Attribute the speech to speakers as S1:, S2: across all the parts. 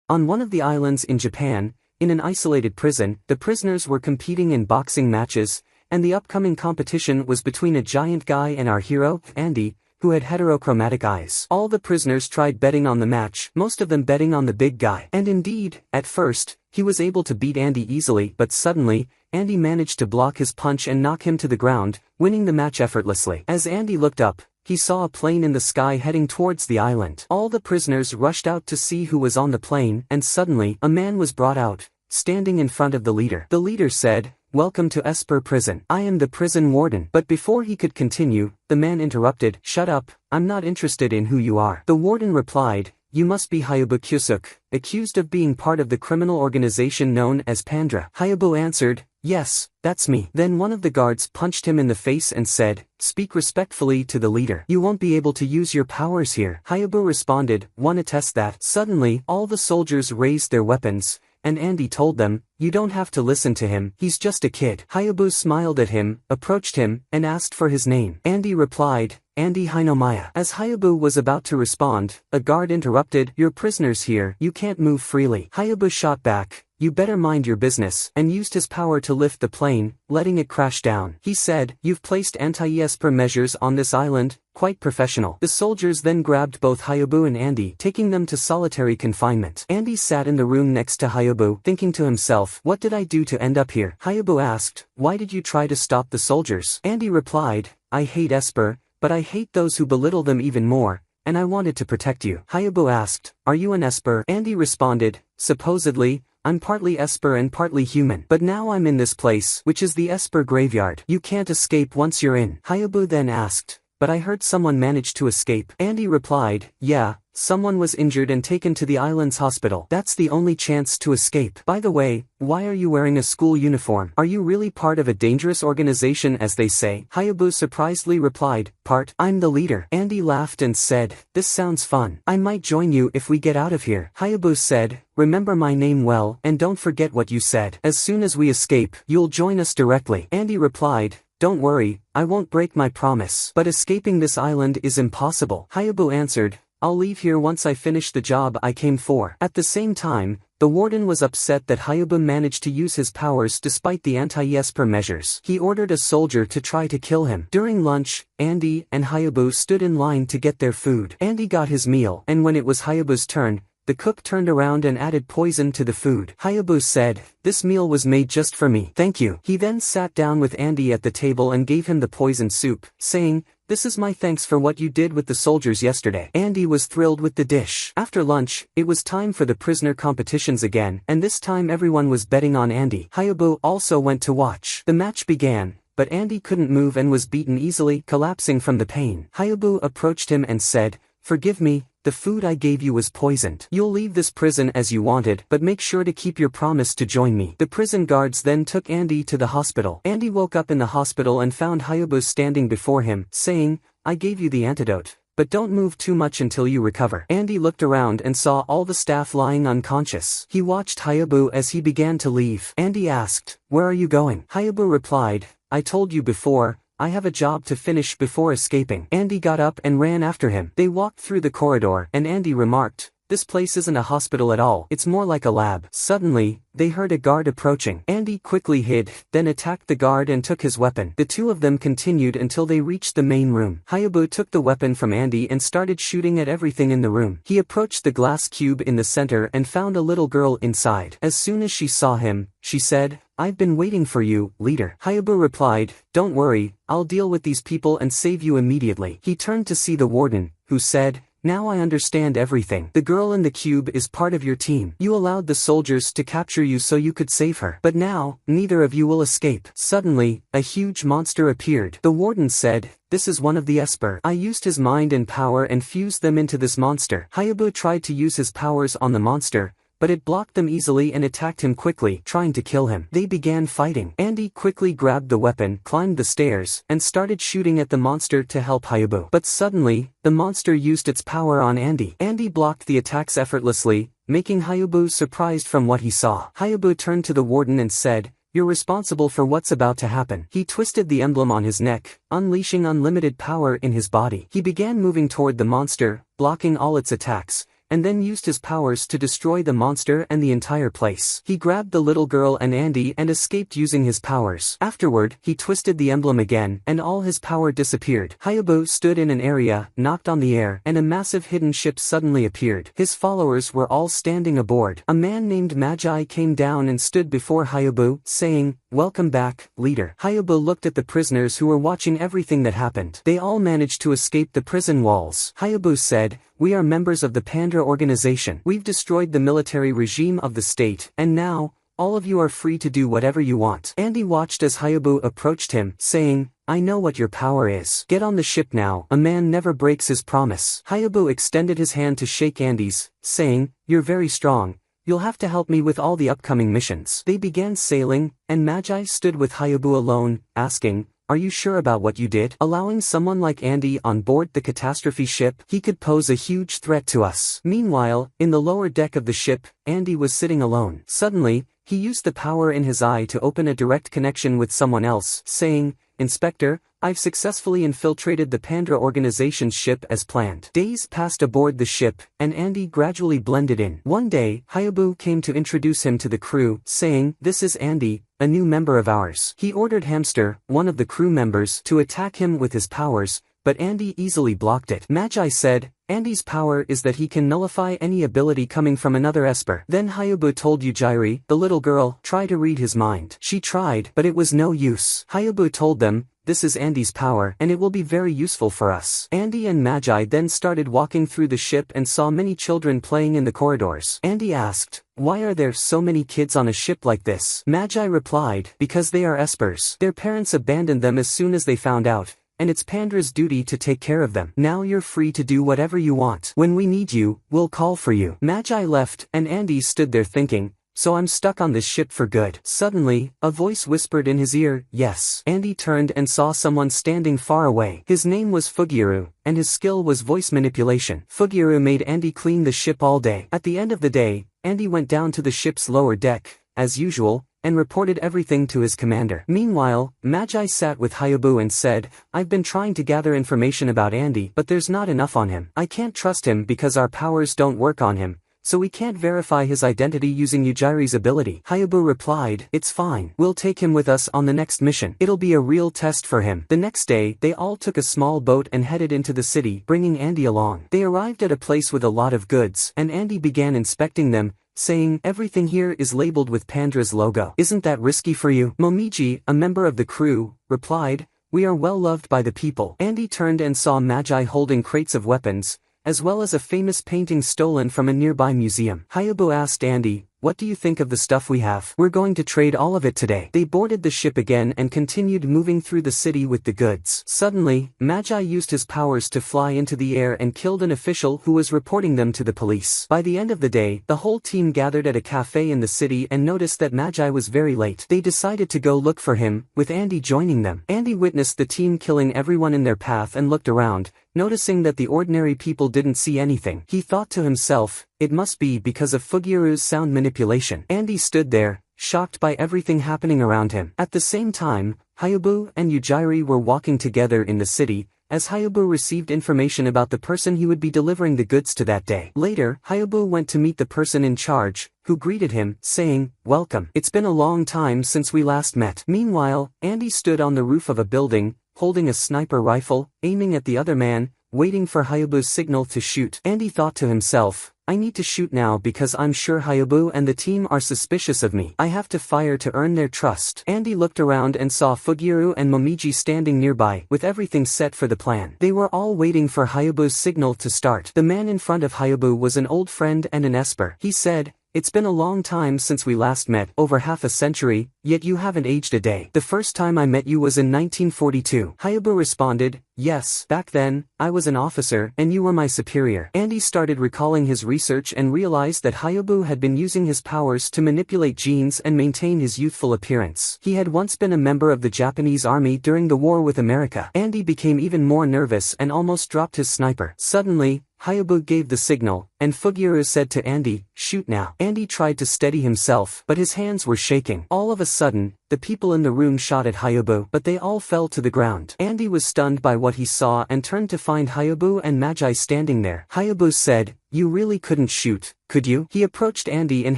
S1: On one of the islands in Japan, in an isolated prison, the prisoners were competing in boxing matches, and the upcoming competition was between a giant guy and our hero, Andy, who had heterochromatic eyes. All the prisoners tried betting on the match, most of them betting on the big guy. And indeed, at first, he was able to beat Andy easily, but suddenly, Andy managed to block his punch and knock him to the ground, winning the match effortlessly. As Andy looked up, he saw a plane in the sky heading towards the island. All the prisoners rushed out to see who was on the plane, and suddenly, a man was brought out, standing in front of the leader. The leader said, "Welcome to Esper prison. I am the prison warden." But before he could continue, the man interrupted, "Shut up, I'm not interested in who you are." The warden replied, "You must be Hayu Kyusuk, accused of being part of the criminal organization known as Pandra." Hayu answered, "Yes, that's me." Then one of the guards punched him in the face and said, "Speak respectfully to the leader. You won't be able to use your powers here." Hayu responded, "One attests that." Suddenly, all the soldiers raised their weapons, and Andy told them, "You don't have to listen to him, he's just a kid." Hayu smiled at him, approached him, and asked for his name. Andy replied, "Andy Hinomaya." As Hayu was about to respond, a guard interrupted, "You're prisoners here, you can't move freely." Hayu shot back, "You better mind your business," and used his power to lift the plane, letting it crash down. He said, "You've placed anti-Esper measures on this island, quite professional." The soldiers then grabbed both Hayu and Andy, taking them to solitary confinement. Andy sat in the room next to Hayu, thinking to himself, "What did I do to end up here?" Hayu asked, "Why did you try to stop the soldiers?" Andy replied, "I hate Esper, but I hate those who belittle them even more, and I wanted to protect you." Hayu asked, "Are you an Esper?" Andy responded, "Supposedly, I'm partly Esper and partly human. But now I'm in this place, which is the Esper graveyard. You can't escape once you're in." Hayu then asked, "But I heard someone managed to escape." Andy replied, "Yeah, someone was injured and taken to the island's hospital. That's the only chance to escape. By the way, why are you wearing a school uniform? Are you really part of a dangerous organization as they say?" Hayu surprisedly replied, I'm the leader." Andy laughed and said, "This sounds fun. I might join you if we get out of here." Hayu said, "Remember my name well, and don't forget what you said. As soon as we escape, you'll join us directly." Andy replied, "Don't worry, I won't break my promise. But escaping this island is impossible." Hayu answered, "I'll leave here once I finish the job I came for." At the same time, the warden was upset that Hayu managed to use his powers despite the anti-Esper measures. He ordered a soldier to try to kill him. During lunch, Andy and Hayu stood in line to get their food. Andy got his meal, and when it was Hayu's turn, the cook turned around and added poison to the food. Hayu said, "This meal was made just for me. Thank you." He then sat down with Andy at the table and gave him the poisoned soup, saying, "This is my thanks for what you did with the soldiers yesterday." Andy was thrilled with the dish. After lunch, it was time for the prisoner competitions again, and this time everyone was betting on Andy. Hayu also went to watch. The match began, but Andy couldn't move and was beaten easily, collapsing from the pain. Hayu approached him and said, "Forgive me, the food I gave you was poisoned. You'll leave this prison as you wanted, but make sure to keep your promise to join me." The prison guards then took Andy to the hospital. Andy woke up in the hospital and found Hayu standing before him, saying, "I gave you the antidote, but don't move too much until you recover." Andy looked around and saw all the staff lying unconscious. He watched Hayu as he began to leave. Andy asked, "Where are you going?" Hayu replied, "I told you before, I have a job to finish before escaping." Andy got up and ran after him. They walked through the corridor, and Andy remarked, "This place isn't a hospital at all, it's more like a lab." Suddenly, they heard a guard approaching. Andy quickly hid, then attacked the guard and took his weapon. The two of them continued until they reached the main room. Hayu took the weapon from Andy and started shooting at everything in the room. He approached the glass cube in the center and found a little girl inside. As soon as she saw him, she said, "I've been waiting for you, leader." Hayu replied, "Don't worry, I'll deal with these people and save you immediately." He turned to see the warden, who said, "Now I understand everything. The girl in the cube is part of your team. You allowed the soldiers to capture you so you could save her. But now, neither of you will escape." Suddenly, a huge monster appeared. The warden said, "This is one of the Esper. I used his mind and power and fused them into this monster." Hayu tried to use his powers on the monster, but it blocked them easily and attacked him quickly, trying to kill him. They began fighting. Andy quickly grabbed the weapon, climbed the stairs, and started shooting at the monster to help Hayu. But suddenly, the monster used its power on Andy. Andy blocked the attacks effortlessly, making Hayu surprised from what he saw. Hayu turned to the warden and said, "You're responsible for what's about to happen." He twisted the emblem on his neck, unleashing unlimited power in his body. He began moving toward the monster, blocking all its attacks, and then used his powers to destroy the monster and the entire place. He grabbed the little girl and Andy and escaped using his powers. Afterward, he twisted the emblem again, and all his power disappeared. Hayu stood in an area, knocked on the air, and a massive hidden ship suddenly appeared. His followers were all standing aboard. A man named Magi came down and stood before Hayu, saying, "Welcome back, leader." Hayu looked at the prisoners who were watching everything that happened. They all managed to escape the prison walls. Hayu said, "We are members of the Pandra organization. We've destroyed the military regime of the state, and now, all of you are free to do whatever you want." Andy watched as Hayu approached him, saying, "I know what your power is. Get on the ship now. A man never breaks his promise." Hayu extended his hand to shake Andy's, saying, "You're very strong. You'll have to help me with all the upcoming missions." They began sailing, and Magi stood with Hayu alone, asking, "Are you sure about what you did? Allowing someone like Andy on board the catastrophe ship? He could pose a huge threat to us." Meanwhile, in the lower deck of the ship, Andy was sitting alone. Suddenly, he used the power in his eye to open a direct connection with someone else, saying, "Inspector, I've successfully infiltrated the Pandra organization's ship as planned." Days passed aboard the ship, and Andy gradually blended in. One day, Hayu came to introduce him to the crew, saying, "This is Andy, a new member of ours." He ordered Hamster, one of the crew members, to attack him with his powers, but Andy easily blocked it. Magi said, "Andy's power is that he can nullify any ability coming from another Esper." Then Hayu told Yujiri, the little girl, try to read his mind. She tried, but it was no use. Hayu told them, "This is Andy's power, and it will be very useful for us." Andy and Magi then started walking through the ship and saw many children playing in the corridors. Andy asked, "Why are there so many kids on a ship like this?" Magi replied, "Because they are Espers. Their parents abandoned them as soon as they found out, and it's Pandra's duty to take care of them. Now you're free to do whatever you want. When we need you, we'll call for you." Magi left, and Andy stood there thinking, "So I'm stuck on this ship for good." Suddenly, a voice whispered in his ear, "Yes." Andy turned and saw someone standing far away. His name was Fugiru, and his skill was voice manipulation. Fugiru made Andy clean the ship all day. At the end of the day, Andy went down to the ship's lower deck, as usual, and reported everything to his commander. Meanwhile, Magi sat with Hayu and said, "I've been trying to gather information about Andy, but there's not enough on him. I can't trust him because our powers don't work on him, so we can't verify his identity using Yujiri's ability." Hayu replied, "It's fine. We'll take him with us on the next mission. It'll be a real test for him." The next day, they all took a small boat and headed into the city, bringing Andy along. They arrived at a place with a lot of goods, and Andy began inspecting them, saying, "Everything here is labeled with Pandra's logo. Isn't that risky for you?" Momiji, a member of the crew, replied, "We are well loved by the people." Andy turned and saw Magi holding crates of weapons, as well as a famous painting stolen from a nearby museum. Hayu asked Andy, "What do you think of the stuff we have? We're going to trade all of it today." They boarded the ship again and continued moving through the city with the goods. Suddenly, Magi used his powers to fly into the air and killed an official who was reporting them to the police. By the end of the day, the whole team gathered at a cafe in the city and noticed that Magi was very late. They decided to go look for him, with Andy joining them. Andy witnessed the team killing everyone in their path and looked around, noticing that the ordinary people didn't see anything. He thought to himself, "It must be because of Fugiru's sound manipulation." Andy stood there, shocked by everything happening around him. At the same time, Hayu and Yujiri were walking together in the city, as Hayu received information about the person he would be delivering the goods to that day. Later, Hayu went to meet the person in charge, who greeted him, saying, "Welcome. It's been a long time since we last met." Meanwhile, Andy stood on the roof of a building, holding a sniper rifle, aiming at the other man, waiting for Hayu's signal to shoot. Andy thought to himself, "I need to shoot now because I'm sure Hayu and the team are suspicious of me. I have to fire to earn their trust." Andy looked around and saw Fugiru and Momiji standing nearby, with everything set for the plan. They were all waiting for Hayu's signal to start. The man in front of Hayu was an old friend and an Esper. He said, "It's been a long time since we last met, over half a century, yet you haven't aged a day. The first time I met you was in 1942. Hayu responded, "Yes, back then, I was an officer and you were my superior." Andy started recalling his research and realized that Hayu had been using his powers to manipulate genes and maintain his youthful appearance. He had once been a member of the Japanese army during the war with America. Andy became even more nervous and almost dropped his sniper. Suddenly, Hayabu gave the signal, and Fugiru said to Andy, "Shoot now." Andy tried to steady himself, but his hands were shaking. All of a sudden, the people in the room shot at Hayabu, but they all fell to the ground. Andy was stunned by what he saw and turned to find Hayabu and Magi standing there. Hayabu said, "You really couldn't shoot, could you?" He approached Andy and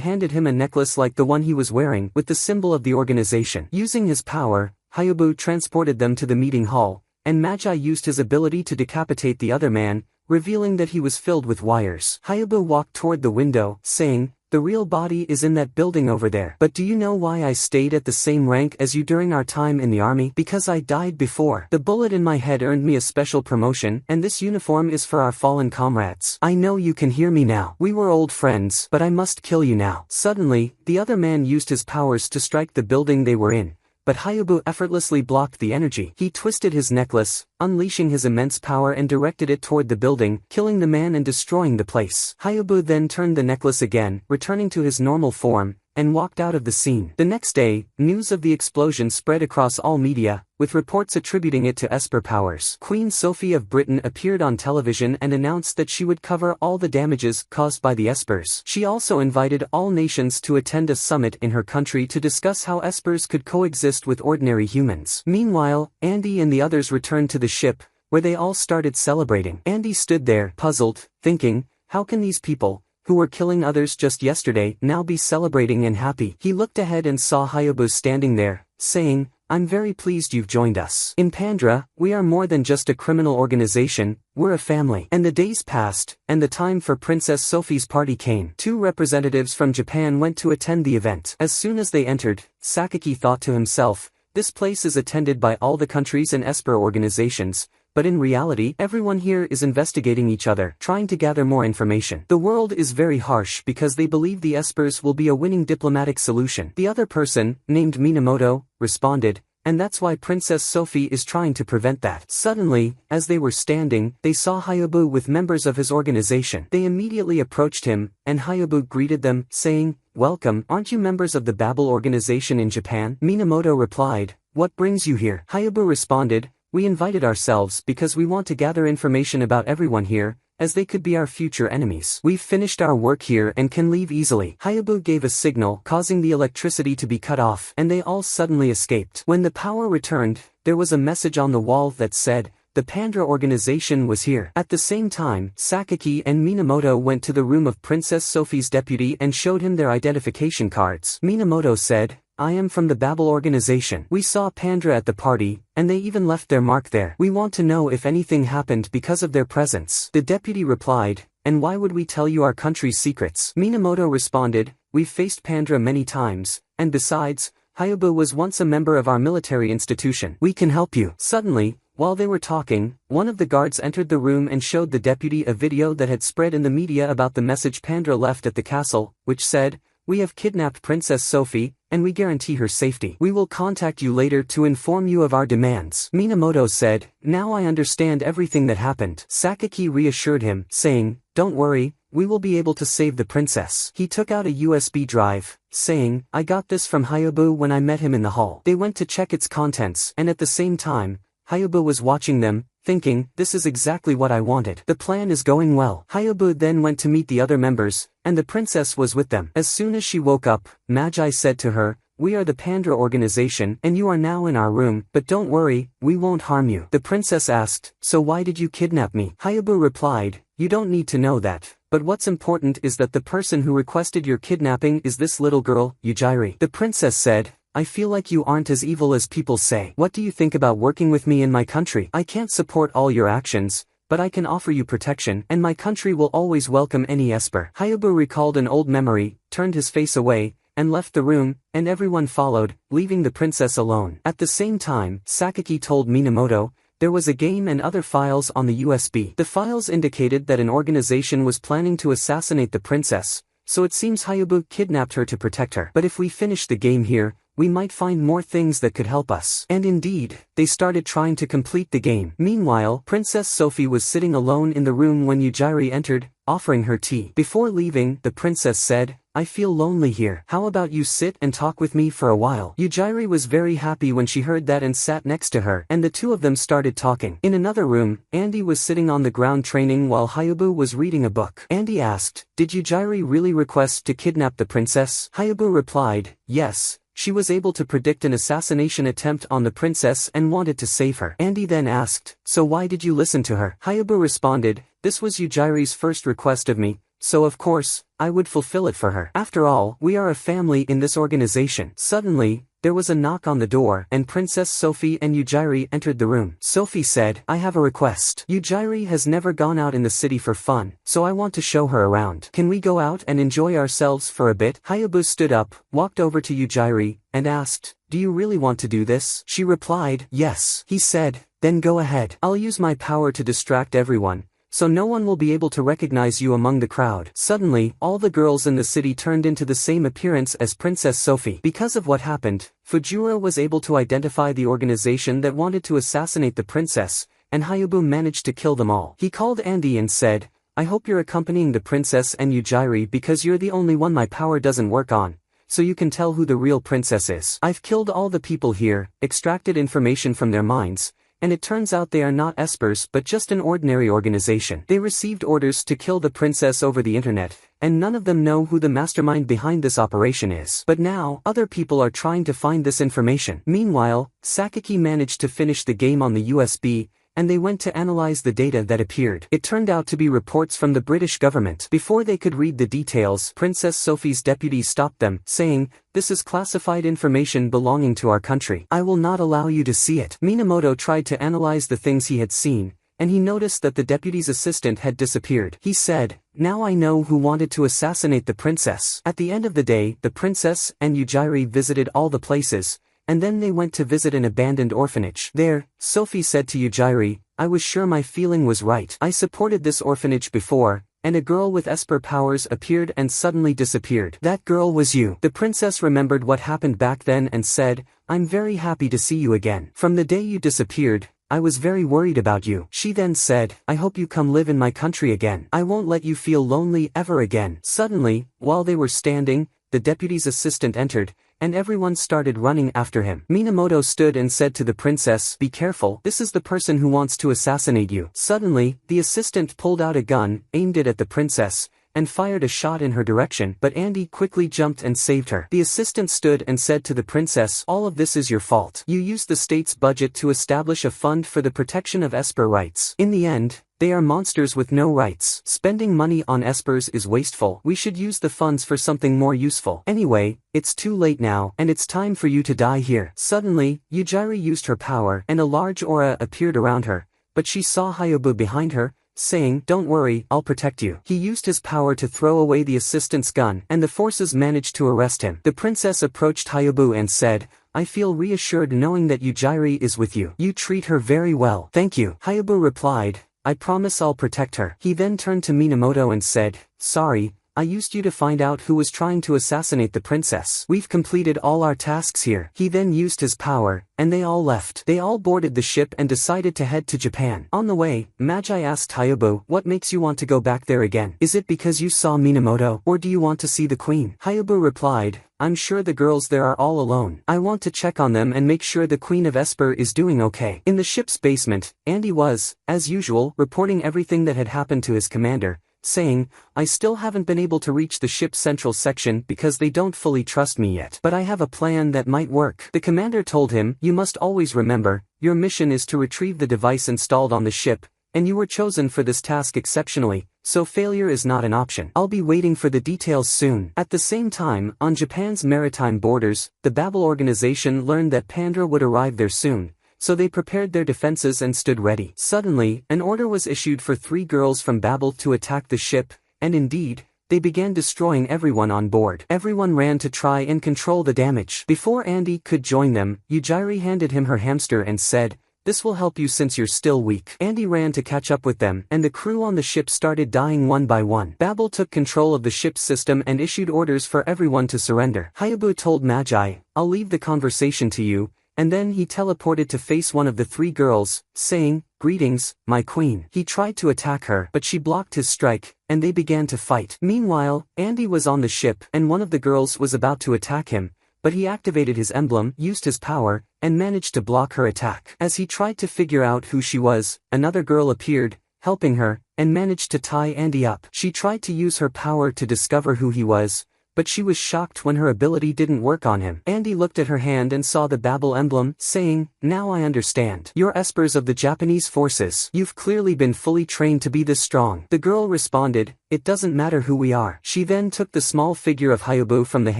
S1: handed him a necklace like the one he was wearing, with the symbol of the organization. Using his power, Hayabu transported them to the meeting hall, and Magi used his ability to decapitate the other man, revealing that he was filled with wires. Hayabu walked toward the window, saying, "The real body is in that building over there. But do you know why I stayed at the same rank as you during our time in the army? Because I died before. The bullet in my head earned me a special promotion, and this uniform is for our fallen comrades. I know you can hear me now. We were old friends, but I must kill you now." Suddenly, the other man used his powers to strike the building they were in, but Hayabu effortlessly blocked the energy. He twisted his necklace, unleashing his immense power, and directed it toward the building, killing the man and destroying the place. Hayabu then turned the necklace again, returning to his normal form, and walked out of the scene. The next day, news of the explosion spread across all media, with reports attributing it to Esper powers. Queen Sophie of Britain appeared on television and announced that she would cover all the damages caused by the Espers. She also invited all nations to attend a summit in her country to discuss how Espers could coexist with ordinary humans. Meanwhile, Andy and the others returned to the ship, where they all started celebrating. Andy stood there, puzzled, thinking, how can these people, who were killing others just yesterday, now be celebrating and happy? He looked ahead and saw Hayabu standing there, saying, "I'm very pleased you've joined us. In Pandra, we are more than just a criminal organization, we're a family." And the days passed, and the time for Princess Sophie's party came. 2 representatives from Japan went to attend the event. As soon as they entered, Sakaki thought to himself, "This place is attended by all the countries and Esper organizations, but in reality everyone here is investigating each other, trying to gather more information. The world is very harsh because they believe the Espers will be a winning diplomatic solution." The other person, named Minamoto, responded, "And that's why Princess Sophie is trying to prevent that." Suddenly, as they were standing, they saw Hayabu with members of his organization. They immediately approached him, and Hayabu greeted them, saying, "Welcome, aren't you members of the Babel organization in Japan?" Minamoto replied, "What brings you here?" Hayabu responded, "We invited ourselves because we want to gather information about everyone here, as they could be our future enemies. We've finished our work here and can leave easily." Hayabu gave a signal, causing the electricity to be cut off, and they all suddenly escaped. When the power returned, there was a message on the wall that said, "The Pandra organization was here." At the same time, Sakaki and Minamoto went to the room of Princess Sophie's deputy and showed him their identification cards. Minamoto said, "I am from the Babel organization. We saw Pandra at the party, and they even left their mark there. We want to know if anything happened because of their presence." The deputy replied, "And why would we tell you our country's secrets?" Minamoto responded, "We've faced Pandra many times, and besides, Hayabu was once a member of our military institution. We can help you." Suddenly, while they were talking, one of the guards entered the room and showed the deputy a video that had spread in the media about the message Pandra left at the castle, which said, "We have kidnapped Princess Sophie, and we guarantee her safety. We will contact you later to inform you of our demands." Minamoto said, "Now I understand everything that happened." Sakaki reassured him, saying, "Don't worry, we will be able to save the princess." He took out a USB drive, saying, "I got this from Hayabu when I met him in the hall." They went to check its contents, and at the same time, Hayabu was watching them, thinking, "This is exactly what I wanted. The plan is going well." Hayabu then went to meet the other members, and the princess was with them. As soon as she woke up, Magi said to her, "We are the Pandra organization, and you are now in our room, but don't worry, we won't harm you." The princess asked, "So why did you kidnap me?" Hayabu replied, "You don't need to know that, but what's important is that the person who requested your kidnapping is this little girl, Yujiri." The princess said, "I feel like you aren't as evil as people say. What do you think about working with me in my country? I can't support all your actions, but I can offer you protection, and my country will always welcome any Esper." Hayabu recalled an old memory, turned his face away, and left the room, and everyone followed, leaving the princess alone. At the same time, Sakaki told Minamoto, there was a game and other files on the USB. The files indicated that an organization was planning to assassinate the princess, so it seems Hayabu kidnapped her to protect her. But if we finish the game here, we might find more things that could help us. And indeed, they started trying to complete the game. Meanwhile, Princess Sophie was sitting alone in the room when Yujiri entered, offering her tea. Before leaving, the princess said, I feel lonely here. How about you sit and talk with me for a while? Yujiri was very happy when she heard that and sat next to her, and the two of them started talking. In another room, Andy was sitting on the ground training while Hayabu was reading a book. Andy asked, "Did Yujiri really request to kidnap the princess?" Hayabu replied, "Yes. She was able to predict an assassination attempt on the princess and wanted to save her." Andy then asked, "So why did you listen to her?" Hayabu responded, "This was Yujiri's first request of me, so of course, I would fulfill it for her. After all, we are a family in this organization." Suddenly, there was a knock on the door, and Princess Sophie and Yujiri entered the room. Sophie said, "I have a request. Yujiri has never gone out in the city for fun, so I want to show her around. Can we go out and enjoy ourselves for a bit?" Hayabu stood up, walked over to Yujiri, and asked, "Do you really want to do this?" She replied, "Yes." He said, "Then go ahead. I'll use my power to distract everyone, so no one will be able to recognize you among the crowd." Suddenly, all the girls in the city turned into the same appearance as Princess Sophie. Because of what happened, Fujura was able to identify the organization that wanted to assassinate the princess, and Hayabu managed to kill them all. He called Andy and said, "I hope you're accompanying the princess and Yujiri because you're the only one my power doesn't work on, so you can tell who the real princess is. I've killed all the people here, extracted information from their minds, and it turns out they are not Espers but just an ordinary organization. They received orders to kill the princess over the internet, and none of them know who the mastermind behind this operation is. But now, other people are trying to find this information." Meanwhile, Sakaki managed to finish the game on the USB, and they went to analyze the data that appeared. It turned out to be reports from the British government. Before they could read the details, Princess Sophie's deputies stopped them, saying, "This is classified information belonging to our country. I will not allow you to see it." Minamoto tried to analyze the things he had seen, and he noticed that the deputy's assistant had disappeared. He said, "Now I know who wanted to assassinate the princess." At the end of the day, the princess and Yujiri visited all the places, and then they went to visit an abandoned orphanage. There, Sophie said to Yujiri, "I was sure my feeling was right. I supported this orphanage before, and a girl with Esper powers appeared and suddenly disappeared. That girl was you." The princess remembered what happened back then and said, "I'm very happy to see you again. From the day you disappeared, I was very worried about you." She then said, "I hope you come live in my country again. I won't let you feel lonely ever again." Suddenly, while they were standing, the deputy's assistant entered, and everyone started running after him. Minamoto stood and said to the princess, "Be careful, this is the person who wants to assassinate you." Suddenly, the assistant pulled out a gun, aimed it at the princess, and fired a shot in her direction, but Andy quickly jumped and saved her. The assistant stood and said to the princess, "All of this is your fault. You used the state's budget to establish a fund for the protection of Esper rights. In the end, they are monsters with no rights. Spending money on Espers is wasteful. We should use the funds for something more useful. Anyway, it's too late now, and it's time for you to die here." Suddenly, Yujiri used her power, and a large aura appeared around her, but she saw Hayabu behind her, saying, "Don't worry, I'll protect you." He used his power to throw away the assistant's gun, and the forces managed to arrest him. The princess approached Hayabu and said, "I feel reassured knowing that Yujiri is with you. You treat her very well." "Thank you." Hayabu replied, "I promise I'll protect her." He then turned to Minamoto and said, "Sorry, I used you to find out who was trying to assassinate the princess. We've completed all our tasks here." He then used his power, and they all left. They all boarded the ship and decided to head to Japan. On the way, Magi asked Hayabu, "What makes you want to go back there again? Is it because you saw Minamoto, or do you want to see the queen?" Hayabu replied, "I'm sure the girls there are all alone. I want to check on them and make sure the Queen of Esper is doing okay." In the ship's basement, Andy was, as usual, reporting everything that had happened to his commander, saying, "I still haven't been able to reach the ship's central section because they don't fully trust me yet. But I have a plan that might work." The commander told him, "You must always remember, your mission is to retrieve the device installed on the ship, and you were chosen for this task exceptionally, so failure is not an option. I'll be waiting for the details soon." At the same time, on Japan's maritime borders, the Babel organization learned that Pandra would arrive there soon, so they prepared their defenses and stood ready. Suddenly, an order was issued for 3 girls from Babel to attack the ship, and indeed, they began destroying everyone on board. Everyone ran to try and control the damage. Before Andy could join them, Yujiri handed him her hamster and said, "This will help you since you're still weak." Andy ran to catch up with them, and the crew on the ship started dying one by one. Babel took control of the ship's system and issued orders for everyone to surrender. Hayabu told Magi, "I'll leave the conversation to you, and then he teleported to face one of the three girls, saying, "Greetings, my queen." He tried to attack her, but she blocked his strike, and they began to fight. Meanwhile, Andy was on the ship, and one of the girls was about to attack him, but he activated his emblem, used his power, and managed to block her attack. As he tried to figure out who she was, another girl appeared, helping her, and managed to tie Andy up. She tried to use her power to discover who he was, but she was shocked when her ability didn't work on him. Andy looked at her hand and saw the Babel emblem, saying, "Now I understand. You're Espers of the Japanese forces. You've clearly been fully trained to be this strong." The girl responded, "It doesn't matter who we are." She then took the small figure of Hayu from the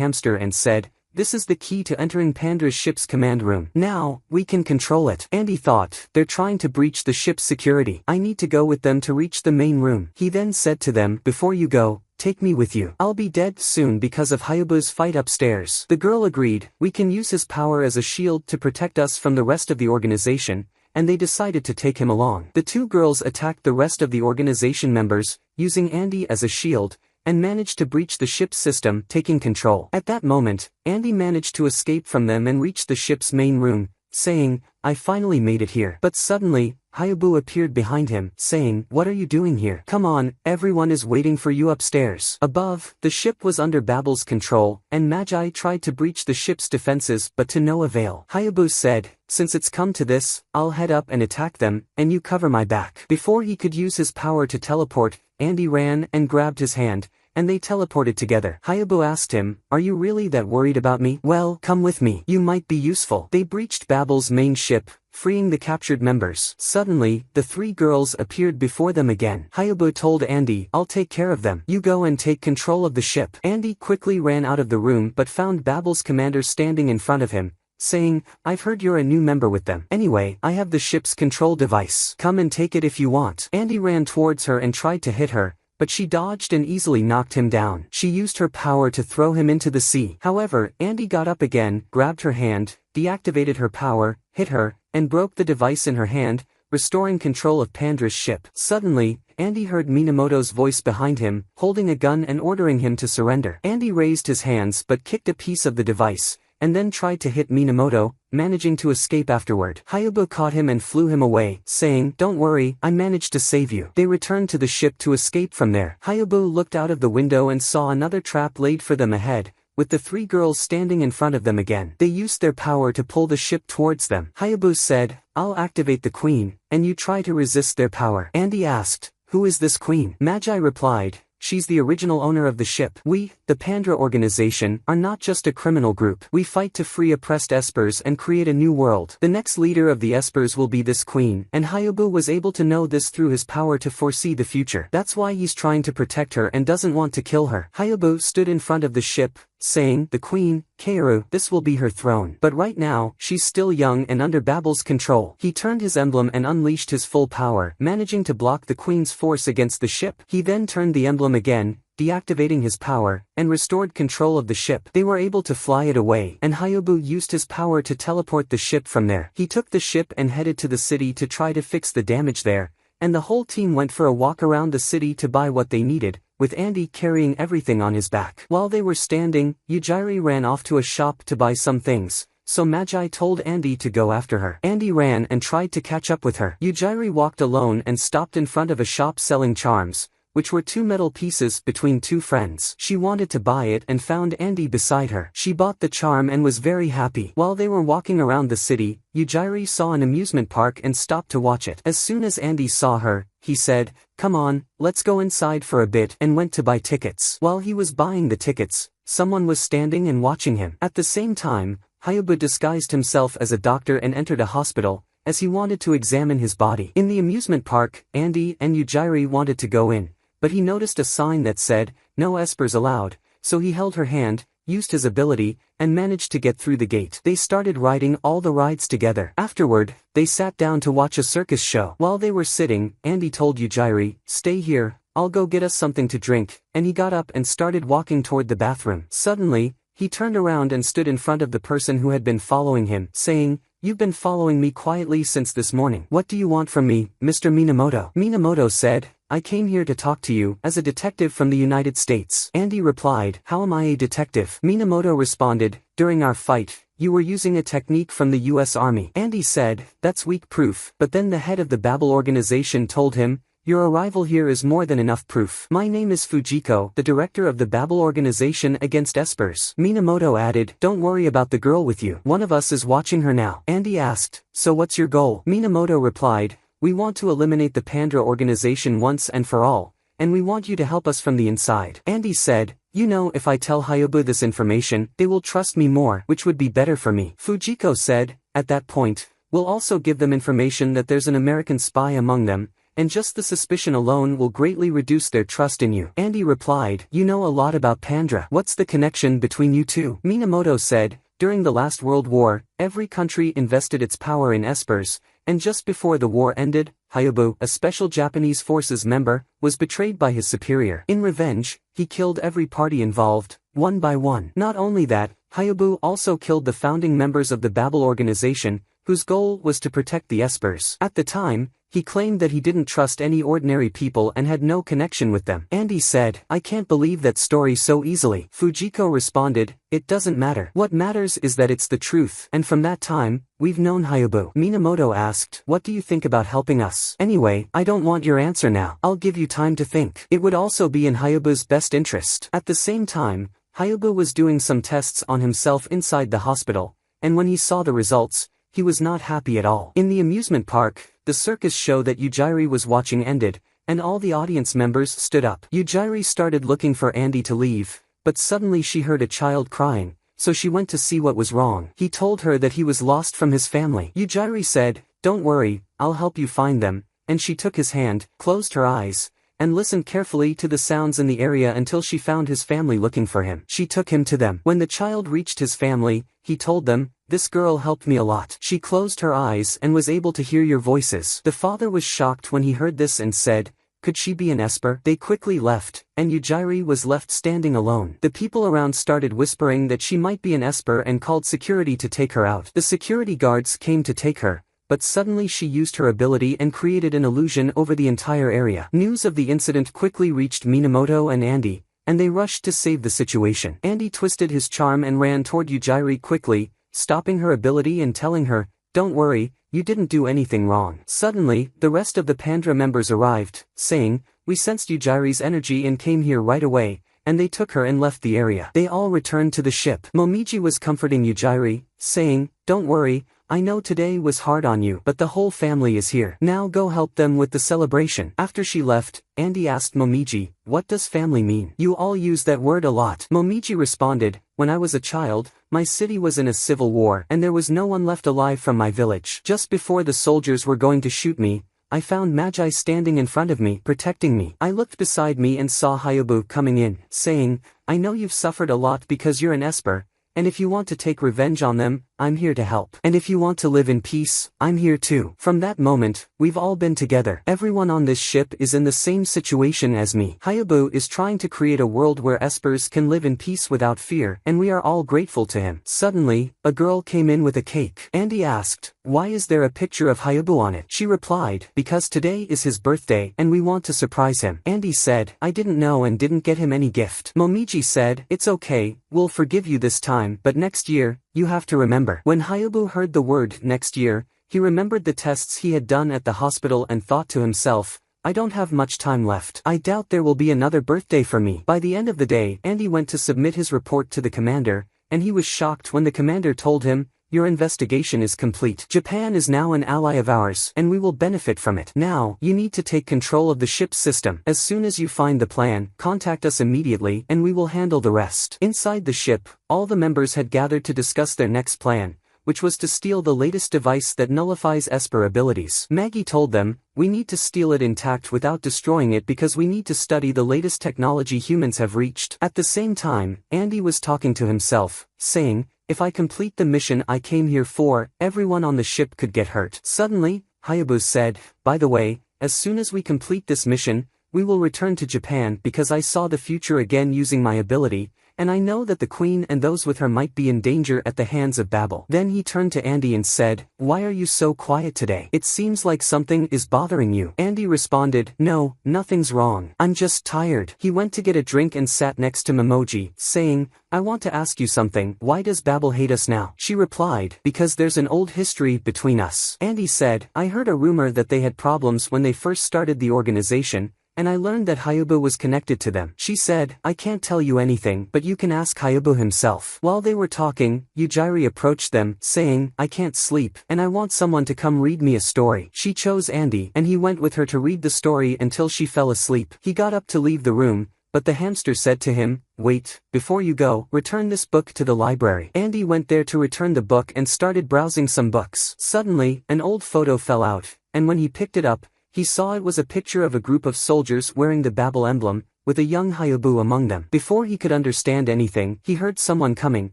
S1: hamster and said, "This is the key to entering Pandra's ship's command room. Now, we can control it." Andy thought, "They're trying to breach the ship's security. I need to go with them to reach the main room." He then said to them, "Before you go, take me with you. I'll be dead soon because of Hayubu's fight upstairs." The girl agreed, "We can use his power as a shield to protect us from the rest of the organization," and they decided to take him along. The two girls attacked the rest of the organization members, using Andy as a shield, and managed to breach the ship's system, taking control. At that moment, Andy managed to escape from them and reach the ship's main room, saying, "I finally made it here." But suddenly, Hayu appeared behind him, saying, "What are you doing here? Come on, everyone is waiting for you upstairs." Above, the ship was under Babel's control, and Magi tried to breach the ship's defenses but to no avail. Hayu said, "Since it's come to this, I'll head up and attack them, and you cover my back." Before he could use his power to teleport, Andy ran and grabbed his hand, and they teleported together. Hayu asked him, "Are you really that worried about me? Well, come with me. You might be useful." They breached Babel's main ship, freeing the captured members. Suddenly, the three girls appeared before them again. Hayu told Andy, "I'll take care of them. You go and take control of the ship." Andy quickly ran out of the room but found Babel's commander standing in front of him, saying, "I've heard you're a new member with them. Anyway, I have the ship's control device. Come and take it if you want." Andy ran towards her and tried to hit her, but she dodged and easily knocked him down. She used her power to throw him into the sea. However, Andy got up again, grabbed her hand, deactivated her power, hit her, and broke the device in her hand, restoring control of Pandra's ship. Suddenly, Andy heard Minamoto's voice behind him, holding a gun and ordering him to surrender. Andy raised his hands but kicked a piece of the device, and then tried to hit Minamoto, managing to escape afterward. Hayu caught him and flew him away, saying, "Don't worry, I managed to save you." They returned to the ship to escape from there. Hayu looked out of the window and saw another trap laid for them ahead, with the three girls standing in front of them again. They used their power to pull the ship towards them. Hayu said, "I'll activate the queen, and you try to resist their power." Andy asked, "Who is this queen?" Magi replied, "She's the original owner of the ship. We, the Pandra organization, are not just a criminal group. We fight to free oppressed Espers and create a new world. The next leader of the Espers will be this queen." And Hayu was able to know this through his power to foresee the future. That's why he's trying to protect her and doesn't want to kill her. Hayu stood in front of the ship, saying, "The queen, Kaoru, this will be her throne. But right now, she's still young and under Babel's control." He turned his emblem and unleashed his full power, managing to block the queen's force against the ship. He then turned the emblem again, deactivating his power, and restored control of the ship. They were able to fly it away, and Hayu used his power to teleport the ship from there. He took the ship and headed to the city to try to fix the damage there, and the whole team went for a walk around the city to buy what they needed, with Andy carrying everything on his back. While they were standing, Yujiri ran off to a shop to buy some things, so Magi told Andy to go after her. Andy ran and tried to catch up with her. Yujiri walked alone and stopped in front of a shop selling charms, which were two metal pieces between two friends. She wanted to buy it and found Andy beside her. She bought the charm and was very happy. While they were walking around the city, Yujiri saw an amusement park and stopped to watch it. As soon as Andy saw her, he said, "Come on, let's go inside for a bit," and went to buy tickets. While he was buying the tickets, someone was standing and watching him. At the same time, Hayu disguised himself as a doctor and entered a hospital, as he wanted to examine his body. In the amusement park, Andy and Yujiri wanted to go in, but he noticed a sign that said, "No Espers allowed," so he held her hand, used his ability, and managed to get through the gate. They started riding all the rides together. Afterward, they sat down to watch a circus show. While they were sitting, Andy told Yujiri, "Stay here, I'll go get us something to drink," and he got up and started walking toward the bathroom. Suddenly, he turned around and stood in front of the person who had been following him, saying, "You've been following me quietly since this morning. What do you want from me, Mr. Minamoto?" Minamoto said, "I came here to talk to you as a detective from the United States." Andy replied, "How am I a detective?" Minamoto responded, during our fight, you were using a technique from the US Army. Andy said, that's weak proof, but then the head of the Babel organization told him, your arrival here is more than enough proof. My name is Fujiko, the director of the Babel organization against Espers. Minamoto added, don't worry about the girl with you. One of us is watching her now. Andy asked, so what's your goal? Minamoto replied, we want to eliminate the Pandra organization once and for all, and we want you to help us from the inside. Andy said, you know, if I tell Hayabu this information, they will trust me more, which would be better for me. Fujiko said, at that point, we'll also give them information that there's an American spy among them, and just the suspicion alone will greatly reduce their trust in you. Andy replied, you know a lot about Pandra. What's the connection between you two? Minamoto said, during the last World War, every country invested its power in Espers, and just before the war ended, Hayabu, a special Japanese forces member, was betrayed by his superior. In revenge, he killed every party involved, one by one. Not only that, Hayabu also killed the founding members of the Babel organization, whose goal was to protect the Espers. At the time, he claimed that he didn't trust any ordinary people and had no connection with them. Andy said, I can't believe that story so easily. Fujiko responded, it doesn't matter. What matters is that it's the truth. And from that time, we've known Hayabu. Minamoto asked, what do you think about helping us? Anyway, I don't want your answer now. I'll give you time to think. It would also be in Hayabu's best interest. At the same time, Hayabu was doing some tests on himself inside the hospital, and when he saw the results, he was not happy at all. In the amusement park, the circus show that Yujiri was watching ended, and all the audience members stood up. Yujiri started looking for Andy to leave, but suddenly she heard a child crying, so she went to see what was wrong. He told her that he was lost from his family. Yujiri said, don't worry, I'll help you find them, and she took his hand, closed her eyes, and listened carefully to the sounds in the area until she found his family looking for him. She took him to them. When the child reached his family, he told them, this girl helped me a lot. She closed her eyes and was able to hear your voices. The father was shocked when he heard this and said, could she be an Esper? They quickly left, and Yujiri was left standing alone. The people around started whispering that she might be an Esper and called security to take her out. The security guards came to take her, but suddenly she used her ability and created an illusion over the entire area. News of the incident quickly reached Minamoto and Andy, and they rushed to save the situation. Andy twisted his charm and ran toward Yujiri quickly, stopping her ability and telling her, don't worry, you didn't do anything wrong. Suddenly, the rest of the Pandra members arrived, saying, we sensed Yujiri's energy and came here right away, and they took her and left the area. They all returned to the ship. Momiji was comforting Yujiri, saying, don't worry, I know today was hard on you, but the whole family is here. Now go help them with the celebration. After she left, Andy asked Momiji, what does family mean? You all use that word a lot. Momiji responded, when I was a child, my city was in a civil war and there was no one left alive from my village. Just before the soldiers were going to shoot me, I found Magi standing in front of me, protecting me. I looked beside me and saw Hayabu coming in, saying, I know you've suffered a lot because you're an Esper, and if you want to take revenge on them, I'm here to help. And if you want to live in peace, I'm here too. From that moment, we've all been together. Everyone on this ship is in the same situation as me. Hayabu is trying to create a world where Espers can live in peace without fear, and we are all grateful to him. Suddenly, a girl came in with a cake. Andy asked, why is there a picture of Hayabu on it? She replied, because today is his birthday, and we want to surprise him. Andy said, I didn't know and didn't get him any gift. Momiji said, it's okay, we'll forgive you this time, but next year, you have to remember. When Hayabu heard the word next year, he remembered the tests he had done at the hospital and thought to himself, I don't have much time left. I doubt there will be another birthday for me. By the end of the day, Andy went to submit his report to the commander, and he was shocked when the commander told him, your investigation is complete. Japan is now an ally of ours, and we will benefit from it. Now, you need to take control of the ship's system. As soon as you find the plan, contact us immediately, and we will handle the rest. Inside the ship, all the members had gathered to discuss their next plan, which was to steal the latest device that nullifies Esper abilities. Maggie told them, we need to steal it intact without destroying it because we need to study the latest technology humans have reached. At the same time, Andy was talking to himself, saying, if I complete the mission I came here for, everyone on the ship could get hurt. Suddenly, Hayabu said, by the way, as soon as we complete this mission, we will return to Japan because I saw the future again using my ability, and I know that the queen and those with her might be in danger at the hands of Babel. Then he turned to Andy and said, "Why are you so quiet today? It seems like something is bothering you." Andy responded, "No, nothing's wrong. I'm just tired." He went to get a drink and sat next to Memoji, saying, "I want to ask you something. Why does Babel hate us now?" She replied, "Because there's an old history between us." Andy said, "I heard a rumor that they had problems when they first started the organization, and I learned that Hayabu was connected to them." She said, "I can't tell you anything, but you can ask Hayabu himself." While they were talking, Yujiri approached them, saying, "I can't sleep, and I want someone to come read me a story." She chose Andy, and he went with her to read the story until she fell asleep. He got up to leave the room, but the hamster said to him, "Wait, before you go, return this book to the library." Andy went there to return the book and started browsing some books. Suddenly, an old photo fell out, and when he picked it up, he saw it was a picture of a group of soldiers wearing the Babel emblem, with a young Hayabu among them. Before he could understand anything, he heard someone coming,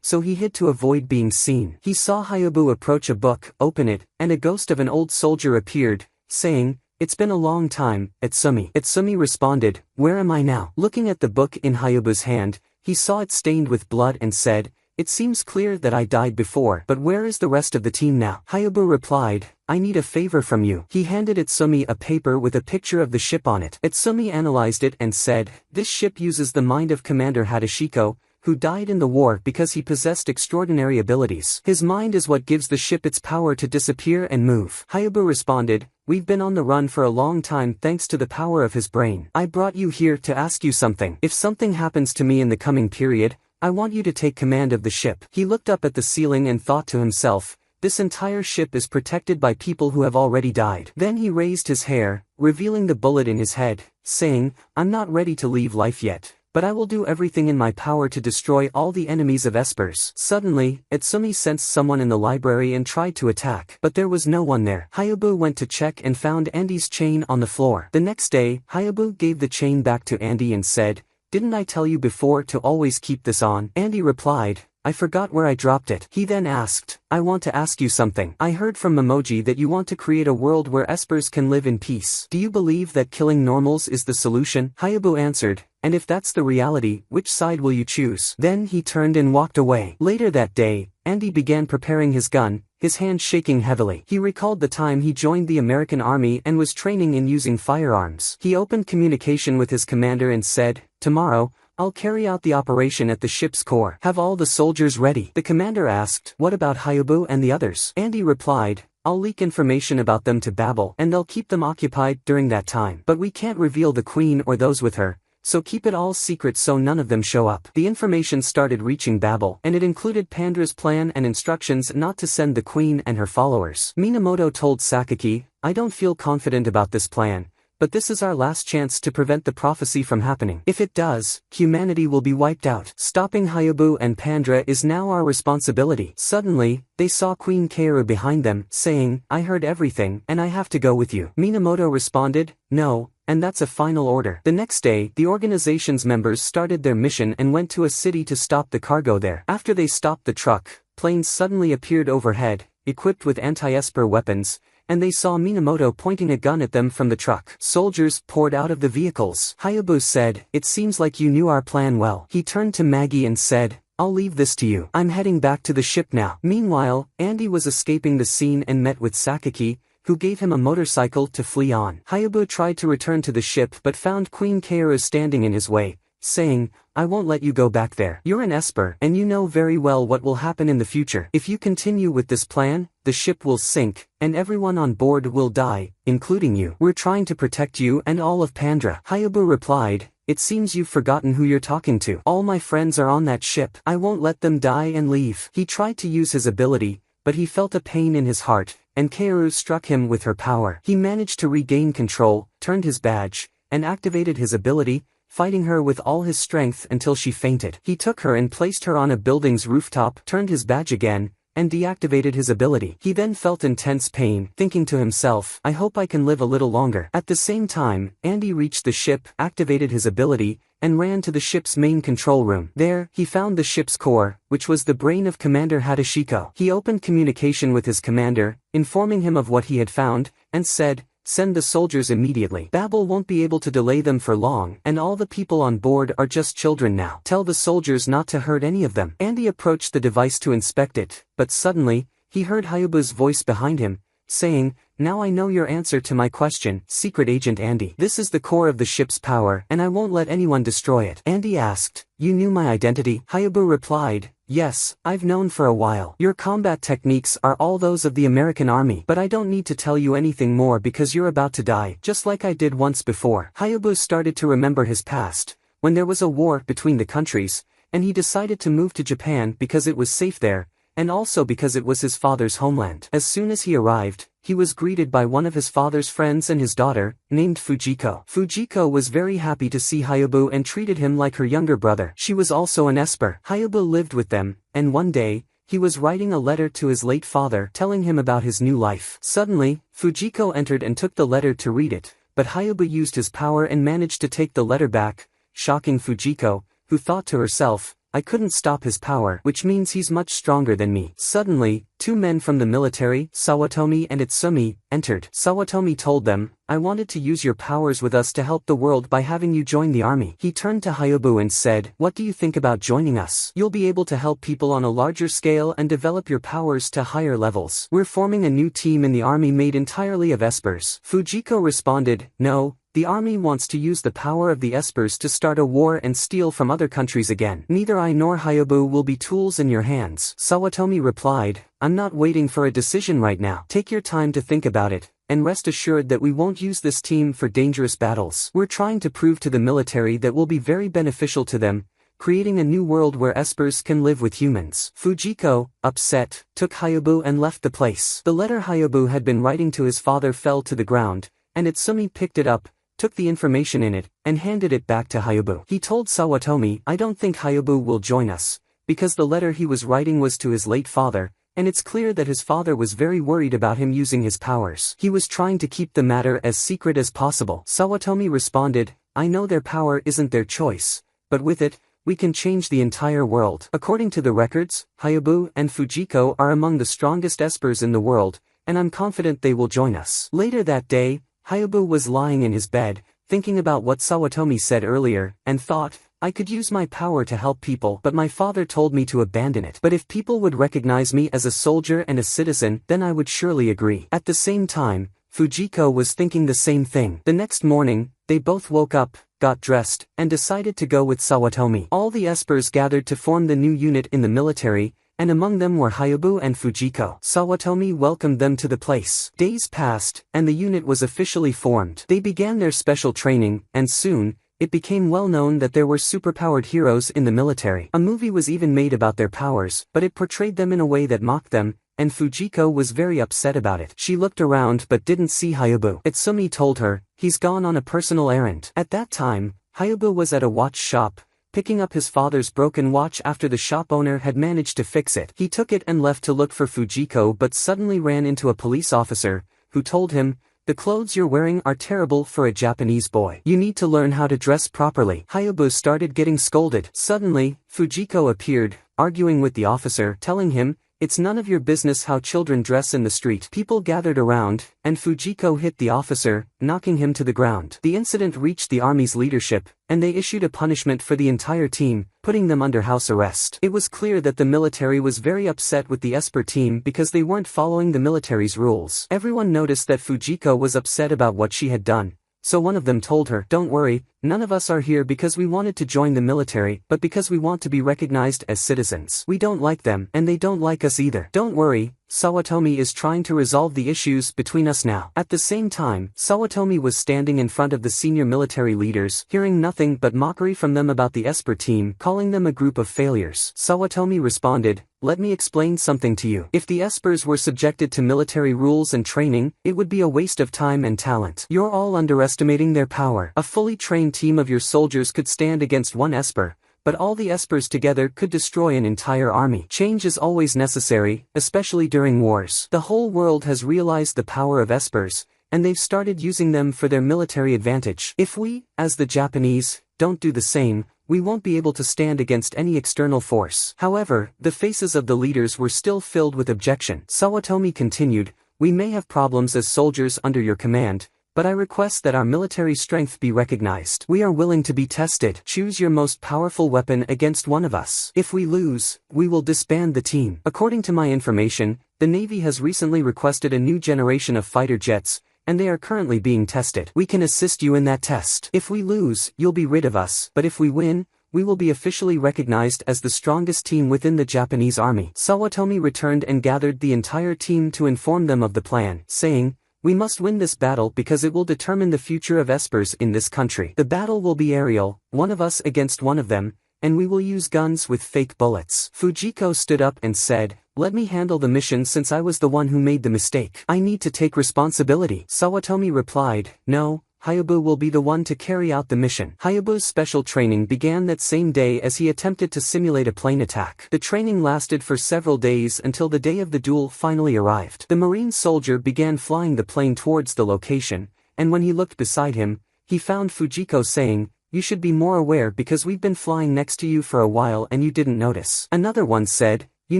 S1: so he hid to avoid being seen. He saw Hayabu approach a book, open it, and a ghost of an old soldier appeared, saying, "It's been a long time, Etsumi." Etsumi responded, "Where am I now?" Looking at the book in Hayabu's hand, he saw it stained with blood and said, "It seems clear that I died before, but where is the rest of the team now?" Hayabu replied, "I need a favor from you." He handed Etsumi a paper with a picture of the ship on it. Etsumi analyzed it and said, "This ship uses the mind of Commander Hadashiko, who died in the war because he possessed extraordinary abilities. His mind is what gives the ship its power to disappear and move." Hayabu responded, "We've been on the run for a long time thanks to the power of his brain. I brought you here to ask you something. If something happens to me in the coming period, I want you to take command of the ship." He looked up at the ceiling and thought to himself, "This entire ship is protected by people who have already died." Then he raised his hair, revealing the bullet in his head, saying, "I'm not ready to leave life yet, but I will do everything in my power to destroy all the enemies of Esper's." Suddenly, Etsumi sensed someone in the library and tried to attack, but there was no one there. Hayabu went to check and found Andy's chain on the floor. The next day, Hayabu gave the chain back to Andy and said, "Didn't I tell you before to always keep this on?" Andy replied, "I forgot where I dropped it." He then asked, "I want to ask you something. I heard from Memoji that you want to create a world where Espers can live in peace. Do you believe that killing normals is the solution?" Hayabu answered, "And if that's the reality, which side will you choose?" Then he turned and walked away. Later that day, Andy began preparing his gun, his hand shaking heavily. He recalled the time he joined the American Army and was training in using firearms. He opened communication with his commander and said, "Tomorrow, I'll carry out the operation at the ship's core. Have all the soldiers ready." The commander asked, "What about Hayabu and the others?" Andy replied, "I'll leak information about them to Babel and they'll keep them occupied during that time. But we can't reveal the queen or those with her, so keep it all secret so none of them show up." The information started reaching Babel, and it included Pandra's plan and instructions not to send the queen and her followers. Minamoto told Sakaki, "I don't feel confident about this plan, but this is our last chance to prevent the prophecy from happening. If it does, humanity will be wiped out. Stopping Hayabu and Pandra is now our responsibility." Suddenly, they saw Queen Kaoru behind them, saying, "I heard everything, and I have to go with you." Minamoto responded, "No, and that's a final order." The next day, the organization's members started their mission and went to a city to stop the cargo there. After they stopped the truck, planes suddenly appeared overhead, equipped with anti-Esper weapons, and they saw Minamoto pointing a gun at them from the truck. Soldiers poured out of the vehicles. Hayabu said, "It seems like you knew our plan well." He turned to Maggie and said, "I'll leave this to you. I'm heading back to the ship now." Meanwhile, Andy was escaping the scene and met with Sakaki, who gave him a motorcycle to flee on. Hayabu tried to return to the ship but found Queen Kaoru standing in his way, saying, "I won't let you go back there. You're an Esper, and you know very well what will happen in the future. If you continue with this plan, the ship will sink, and everyone on board will die, including you. We're trying to protect you and all of Pandra." Hayabu replied, "It seems you've forgotten who you're talking to. All my friends are on that ship. I won't let them die and leave." He tried to use his ability, but he felt a pain in his heart, and Kaoru struck him with her power. He managed to regain control, turned his badge, and activated his ability, fighting her with all his strength until she fainted. He took her and placed her on a building's rooftop, turned his badge again, and deactivated his ability. He then felt intense pain, thinking to himself, "I hope I can live a little longer." At the same time, Andy reached the ship, activated his ability, and ran to the ship's main control room. There, he found the ship's core, which was the brain of Commander Hadashiko. He opened communication with his commander, informing him of what he had found, and said, send the soldiers immediately. Babel won't be able to delay them for long, and all the people on board are just children now. Tell the soldiers not to hurt any of them. Andy approached the device to inspect it, but suddenly, he heard Hayubu's voice behind him, saying, "Now I know your answer to my question, Secret Agent Andy. This is the core of the ship's power, and I won't let anyone destroy it." Andy asked, "You knew my identity?" Hayu replied, "Yes, I've known for a while. Your combat techniques are all those of the American Army, but I don't need to tell you anything more because you're about to die, just like I did once before." Hayu started to remember his past, when there was a war between the countries, and he decided to move to Japan because it was safe there, and also because it was his father's homeland. As soon as he arrived, he was greeted by one of his father's friends and his daughter, named Fujiko. Fujiko was very happy to see Hayu and treated him like her younger brother. She was also an Esper. Hayu lived with them, and one day, he was writing a letter to his late father telling him about his new life. Suddenly, Fujiko entered and took the letter to read it, but Hayu used his power and managed to take the letter back, shocking Fujiko, who thought to herself, "I couldn't stop his power, which means he's much stronger than me." Suddenly, two men from the military, Sawatomi and Itsumi, entered. Sawatomi told them, "I wanted to use your powers with us to help the world by having you join the army." He turned to Hayu and said, "What do you think about joining us? You'll be able to help people on a larger scale and develop your powers to higher levels. We're forming a new team in the army made entirely of Espers." Fujiko responded, "No. The army wants to use the power of the Espers to start a war and steal from other countries again. Neither I nor Hayu will be tools in your hands." Sawatomi replied, "I'm not waiting for a decision right now. Take your time to think about it, and rest assured that we won't use this team for dangerous battles. We're trying to prove to the military that we'll be very beneficial to them, creating a new world where Espers can live with humans." Fujiko, upset, took Hayu and left the place. The letter Hayu had been writing to his father fell to the ground, and Itsumi picked it up, took the information in it, and handed it back to Hayu. He told Sawatomi, "I don't think Hayu will join us, because the letter he was writing was to his late father, and it's clear that his father was very worried about him using his powers. He was trying to keep the matter as secret as possible." Sawatomi responded, "I know their power isn't their choice, but with it, we can change the entire world. According to the records, Hayu and Fujiko are among the strongest Espers in the world, and I'm confident they will join us." Later that day, Hayu was lying in his bed, thinking about what Sawatomi said earlier, and thought, "I could use my power to help people, but my father told me to abandon it. But if people would recognize me as a soldier and a citizen, then I would surely agree." At the same time, Fujiko was thinking the same thing. The next morning, they both woke up, got dressed, and decided to go with Sawatomi. All the Espers gathered to form the new unit in the military, and among them were Hayu and Fujiko. Sawatomi welcomed them to the place. Days passed, and the unit was officially formed. They began their special training, and soon, it became well known that there were superpowered heroes in the military. A movie was even made about their powers, but it portrayed them in a way that mocked them, and Fujiko was very upset about it. She looked around but didn't see Hayu. Itsumi told her, "He's gone on a personal errand." At that time, Hayu was at a watch shop, picking up his father's broken watch after the shop owner had managed to fix it. He took it and left to look for Fujiko but suddenly ran into a police officer, who told him, "The clothes you're wearing are terrible for a Japanese boy. You need to learn how to dress properly." Hayu started getting scolded. Suddenly, Fujiko appeared, arguing with the officer, telling him, "It's none of your business how children dress in the street." People gathered around, and Fujiko hit the officer, knocking him to the ground. The incident reached the army's leadership, and they issued a punishment for the entire team, putting them under house arrest. It was clear that the military was very upset with the Esper team because they weren't following the military's rules. Everyone noticed that Fujiko was upset about what she had done, so one of them told her, "Don't worry, none of us are here because we wanted to join the military, but because we want to be recognized as citizens. We don't like them, and they don't like us either. Don't worry, Sawatomi is trying to resolve the issues between us now." At the same time, Sawatomi was standing in front of the senior military leaders, hearing nothing but mockery from them about the Esper team, calling them a group of failures. Sawatomi responded, "Let me explain something to you. If the Espers were subjected to military rules and training, it would be a waste of time and talent. You're all underestimating their power. A fully trained team of your soldiers could stand against one Esper, but all the Espers together could destroy an entire army. Change is always necessary, especially during wars. The whole world has realized the power of Espers, and they've started using them for their military advantage. If we, as the Japanese, don't do the same, we won't be able to stand against any external force." However, the faces of the leaders were still filled with objection. Sawatomi continued, "We may have problems as soldiers under your command, but I request that our military strength be recognized. We are willing to be tested. Choose your most powerful weapon against one of us. If we lose, we will disband the team. According to my information, the Navy has recently requested a new generation of fighter jets, and they are currently being tested. We can assist you in that test. If we lose, you'll be rid of us, but if we win, we will be officially recognized as the strongest team within the Japanese army. Sawatomi returned and gathered the entire team to inform them of the plan, saying, "We must win this battle because it will determine the future of Espers in this country. The battle will be aerial, one of us against one of them, and we will use guns with fake bullets." Fujiko stood up and said, "Let me handle the mission since I was the one who made the mistake. I need to take responsibility." Sawatomi replied, "No, Hayabu will be the one to carry out the mission." Hayabu's special training began that same day as he attempted to simulate a plane attack. The training lasted for several days until the day of the duel finally arrived. The Marine soldier began flying the plane towards the location, and when he looked beside him, he found Fujiko saying, "You should be more aware because we've been flying next to you for a while and you didn't notice." Another one said, "You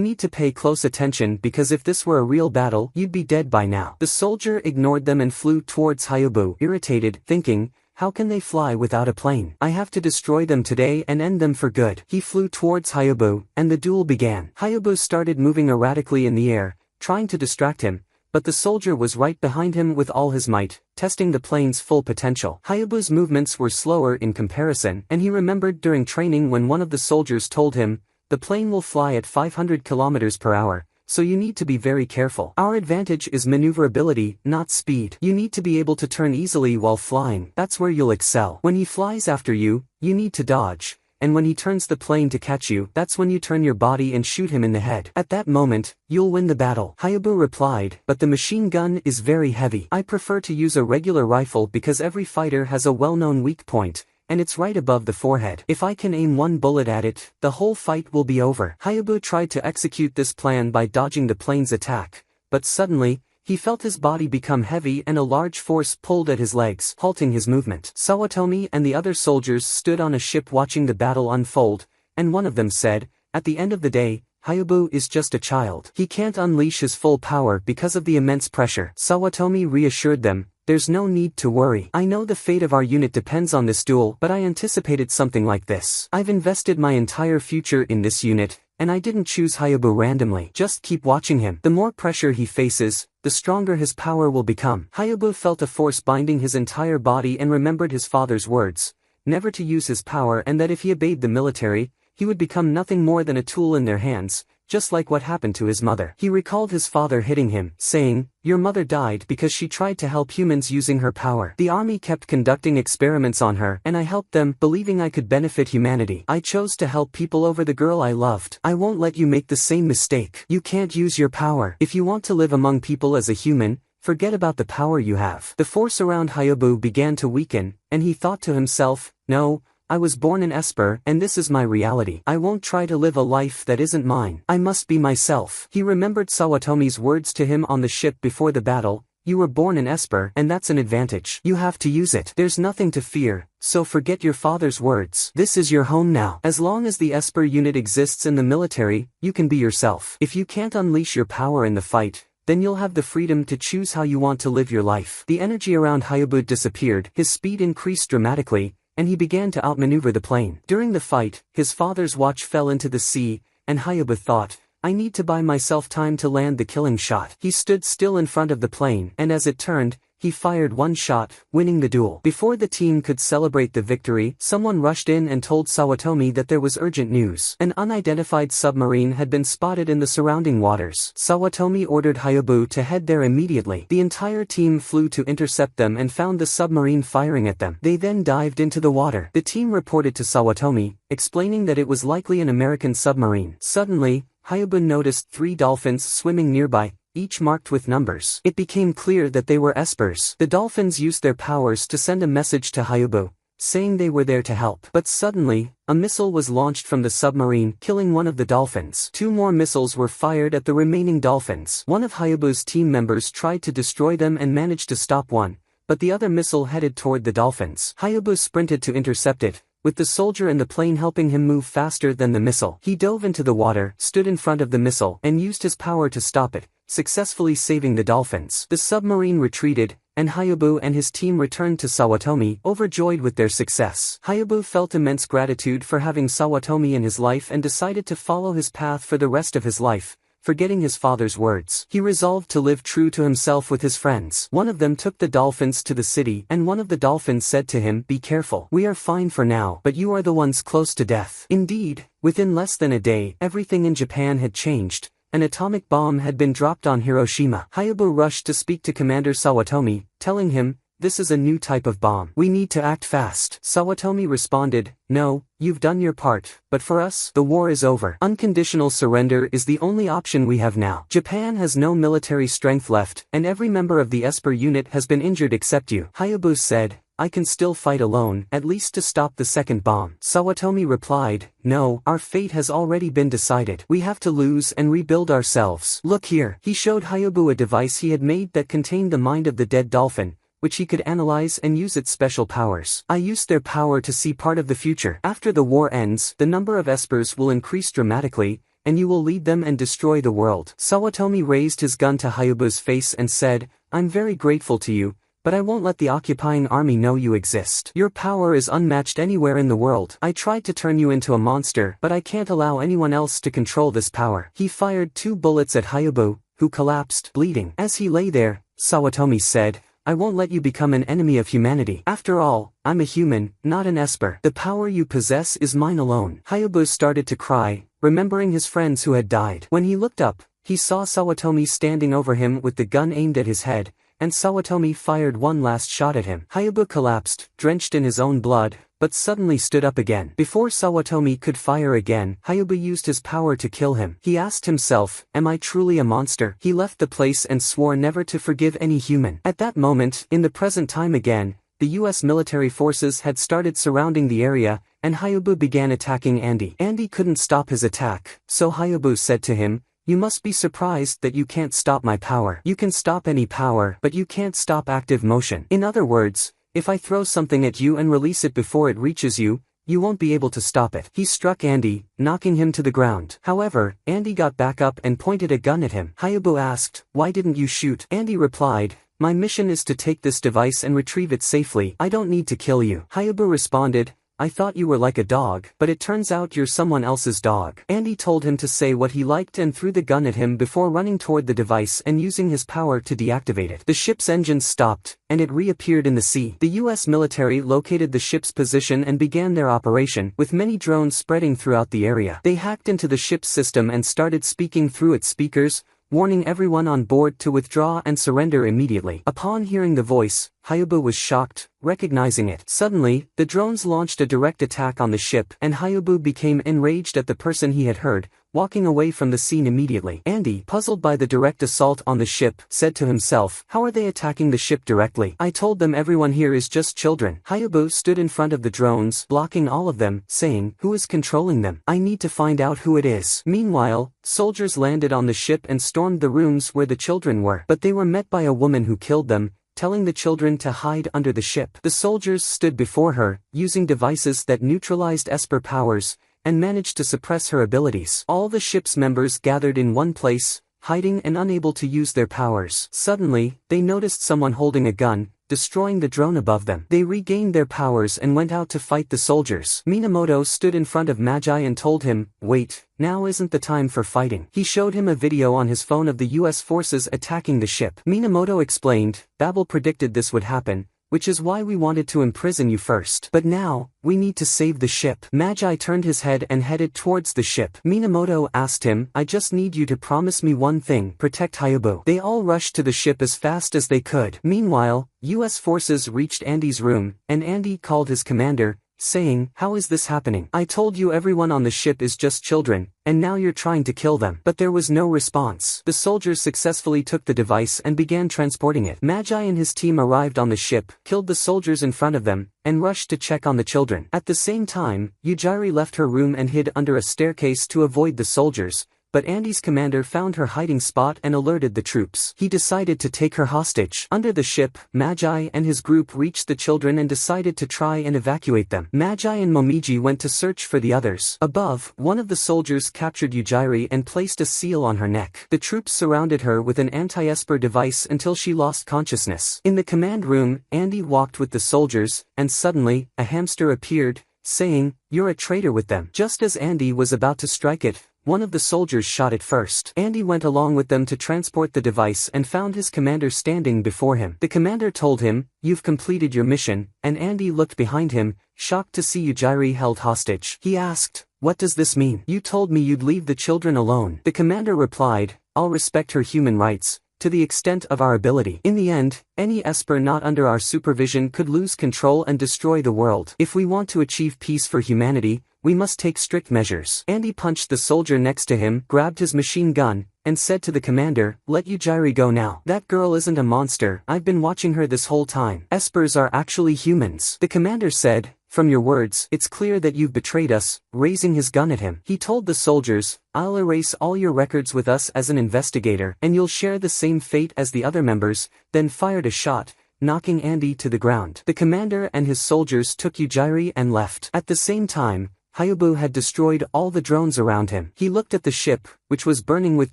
S1: need to pay close attention because if this were a real battle, you'd be dead by now." The soldier ignored them and flew towards Hayabu, irritated, thinking, "How can they fly without a plane? I have to destroy them today and end them for good." He flew towards Hayabu, and the duel began. Hayabu started moving erratically in the air, trying to distract him, but the soldier was right behind him with all his might, testing the plane's full potential. Hayabu's movements were slower in comparison, and he remembered during training when one of the soldiers told him, "The plane will fly at 500 kilometers per hour, so you need to be very careful. Our advantage is maneuverability, not speed. You need to be able to turn easily while flying. That's where you'll excel. When he flies after you, you need to dodge, and when he turns the plane to catch you, that's when you turn your body and shoot him in the head. At that moment, you'll win the battle." Hayabu replied, "But the machine gun is very heavy. I prefer to use a regular rifle because every fighter has a well-known weak point, and it's right above the forehead. If I can aim one bullet at it, the whole fight will be over." Hayabu tried to execute this plan by dodging the plane's attack, but suddenly, he felt his body become heavy and a large force pulled at his legs, halting his movement. Sawatomi and the other soldiers stood on a ship watching the battle unfold, and one of them said, "At the end of the day, Hayabu is just a child. He can't unleash his full power because of the immense pressure." Sawatomi reassured them, "There's no need to worry. I know the fate of our unit depends on this duel, but I anticipated something like this. I've invested my entire future in this unit, and I didn't choose Hayabu randomly. Just keep watching him. The more pressure he faces, the stronger his power will become." Hayabu felt a force binding his entire body and remembered his father's words, never to use his power, and that if he obeyed the military, he would become nothing more than a tool in their hands, just like what happened to his mother. He recalled his father hitting him, saying, "Your mother died because she tried to help humans using her power. The army kept conducting experiments on her, and I helped them, believing I could benefit humanity. I chose to help people over the girl I loved. I won't let you make the same mistake. You can't use your power. If you want to live among people as a human, forget about the power you have." The force around Hayabu began to weaken, and he thought to himself, "No, I was born in Esper, and this is my reality. I won't try to live a life that isn't mine. I must be myself." He remembered Sawatomi's words to him on the ship before the battle, "You were born in Esper, and that's an advantage. You have to use it. There's nothing to fear, so forget your father's words. This is your home now. As long as the Esper unit exists in the military, you can be yourself. If you can't unleash your power in the fight, then you'll have the freedom to choose how you want to live your life." The energy around Hayabu disappeared, his speed increased dramatically, and he began to outmaneuver the plane. During the fight, his father's watch fell into the sea, and Hayabu thought, "I need to buy myself time to land the killing shot." He stood still in front of the plane, and as it turned, he fired one shot, winning the duel. Before the team could celebrate the victory, someone rushed in and told Sawatomi that there was urgent news. An unidentified submarine had been spotted in the surrounding waters. Sawatomi ordered Hayabu to head there immediately. The entire team flew to intercept them and found the submarine firing at them. They then dived into the water. The team reported to Sawatomi, explaining that it was likely an American submarine. Suddenly, Hayabu noticed 3 dolphins swimming nearby, each marked with numbers. It became clear that they were Espers. The dolphins used their powers to send a message to Hayabu, saying they were there to help. But suddenly, a missile was launched from the submarine, killing one of the dolphins. 2 more missiles were fired at the remaining dolphins. One of Hayabu's team members tried to destroy them and managed to stop one, but the other missile headed toward the dolphins. Hayabu sprinted to intercept it, with the soldier in the plane helping him move faster than the missile. He dove into the water, stood in front of the missile, and used his power to stop it, successfully saving the dolphins. The submarine retreated, and Hayabu and his team returned to Sawatomi, overjoyed with their success. Hayabu felt immense gratitude for having Sawatomi in his life and decided to follow his path for the rest of his life. Forgetting his father's words, he resolved to live true to himself with his friends. One of them took the dolphins to the city, and one of the dolphins said to him, "Be careful. We are fine for now, but you are the ones close to death." Indeed, within less than a day, everything in Japan had changed. An atomic bomb had been dropped on Hiroshima. Hayabu rushed to speak to Commander Sawatomi, telling him, "This is a new type of bomb. We need to act fast." Sawatomi responded, "No, you've done your part, but for us, the war is over. Unconditional surrender is the only option we have now. Japan has no military strength left, and every member of the Esper unit has been injured except you." Hayabu said, "I can still fight alone, at least to stop the second bomb." Sawatomi replied, "No, our fate has already been decided. We have to lose and rebuild ourselves. Look here." He showed Hayabu a device he had made that contained the mind of the dead dolphin, which he could analyze and use its special powers. "I used their power to see part of the future. After the war ends, the number of Espers will increase dramatically, and you will lead them and destroy the world." Sawatomi raised his gun to Hayabu's face and said, "I'm very grateful to you, but I won't let the occupying army know you exist. Your power is unmatched anywhere in the world. I tried to turn you into a monster, but I can't allow anyone else to control this power." He fired 2 bullets at Hayabu, who collapsed, bleeding. As he lay there, Sawatomi said, "I won't let you become an enemy of humanity. After all, I'm a human, not an Esper. The power you possess is mine alone." Hayabu started to cry, remembering his friends who had died. When he looked up, he saw Sawatomi standing over him with the gun aimed at his head, and Sawatomi fired one last shot at him. Hayabu collapsed, drenched in his own blood, but suddenly stood up again. Before Sawatomi could fire again, Hayabu used his power to kill him. He asked himself, "Am I truly a monster?" He left the place and swore never to forgive any human. At that moment, in the present time again, the US military forces had started surrounding the area, and Hayabu began attacking Andy. Andy couldn't stop his attack, so Hayabu said to him, "You must be surprised that you can't stop my power. You can stop any power, but you can't stop active motion. In other words, if I throw something at you and release it before it reaches you, you won't be able to stop it." He struck Andy, knocking him to the ground. However, Andy got back up and pointed a gun at him. Hayabu asked, "Why didn't you shoot?" Andy replied, "My mission is to take this device and retrieve it safely. I don't need to kill you." Hayabu responded, "I thought you were like a dog, but it turns out you're someone else's dog." Andy told him to say what he liked and threw the gun at him before running toward the device and using his power to deactivate it. The ship's engines stopped, and it reappeared in the sea. The US military located the ship's position and began their operation, with many drones spreading throughout the area. They hacked into the ship's system and started speaking through its speakers, warning everyone on board to withdraw and surrender immediately. Upon hearing the voice, Hayabu was shocked, recognizing it. Suddenly, the drones launched a direct attack on the ship, and Hayabu became enraged at the person he had heard, walking away from the scene immediately. Andy, puzzled by the direct assault on the ship, said to himself, "How are they attacking the ship directly? I told them everyone here is just children." Hayabu stood in front of the drones, blocking all of them, saying, "Who is controlling them? I need to find out who it is." Meanwhile, soldiers landed on the ship and stormed the rooms where the children were, but they were met by a woman who killed them, telling the children to hide under the ship. The soldiers stood before her, using devices that neutralized Esper powers, and managed to suppress her abilities. All the ship's members gathered in one place, hiding and unable to use their powers. Suddenly, they noticed someone holding a gun, destroying the drone above them. They regained their powers and went out to fight the soldiers. Minamoto stood in front of Magi and told him, "Wait, now isn't the time for fighting." He showed him a video on his phone of the US forces attacking the ship. Minamoto explained, "Babel predicted this would happen, which is why we wanted to imprison you first. But now, we need to save the ship." Magi turned his head and headed towards the ship. Minamoto asked him, "I just need you to promise me one thing, protect Hayabu." They all rushed to the ship as fast as they could. Meanwhile, US forces reached Andy's room, and Andy called his commander, saying, "How is this happening? I told you everyone on the ship is just children, and now you're trying to kill them." But there was no response. The soldiers successfully took the device and began transporting it. Magi and his team arrived on the ship, killed the soldiers in front of them, and rushed to check on the children. At the same time, Yujiri left her room and hid under a staircase to avoid the soldiers, but Andy's commander found her hiding spot and alerted the troops. He decided to take her hostage. Under the ship, Magi and his group reached the children and decided to try and evacuate them. Magi and Momiji went to search for the others. Above, one of the soldiers captured Yujiri and placed a seal on her neck. The troops surrounded her with an anti-Esper device until she lost consciousness. In the command room, Andy walked with the soldiers, and suddenly, a hamster appeared, saying, "You're a traitor," with them. Just as Andy was about to strike it, one of the soldiers shot it first. Andy went along with them to transport the device and found his commander standing before him. The commander told him, "You've completed your mission," and Andy looked behind him, shocked to see Yujiri held hostage. He asked, "What does this mean? You told me you'd leave the children alone." The commander replied, "I'll respect her human rights, to the extent of our ability. In the end, any Esper not under our supervision could lose control and destroy the world. If we want to achieve peace for humanity, we must take strict measures." Andy punched the soldier next to him, grabbed his machine gun, and said to the commander, "Let Yujiri go now. That girl isn't a monster. I've been watching her this whole time. Espers are actually humans." The commander said, "From your words, it's clear that you've betrayed us," raising his gun at him. He told the soldiers, "I'll erase all your records with us as an investigator, and you'll share the same fate as the other members," then fired a shot, knocking Andy to the ground. The commander and his soldiers took Yujiri and left. At the same time, Hayu had destroyed all the drones around him. He looked at the ship, which was burning with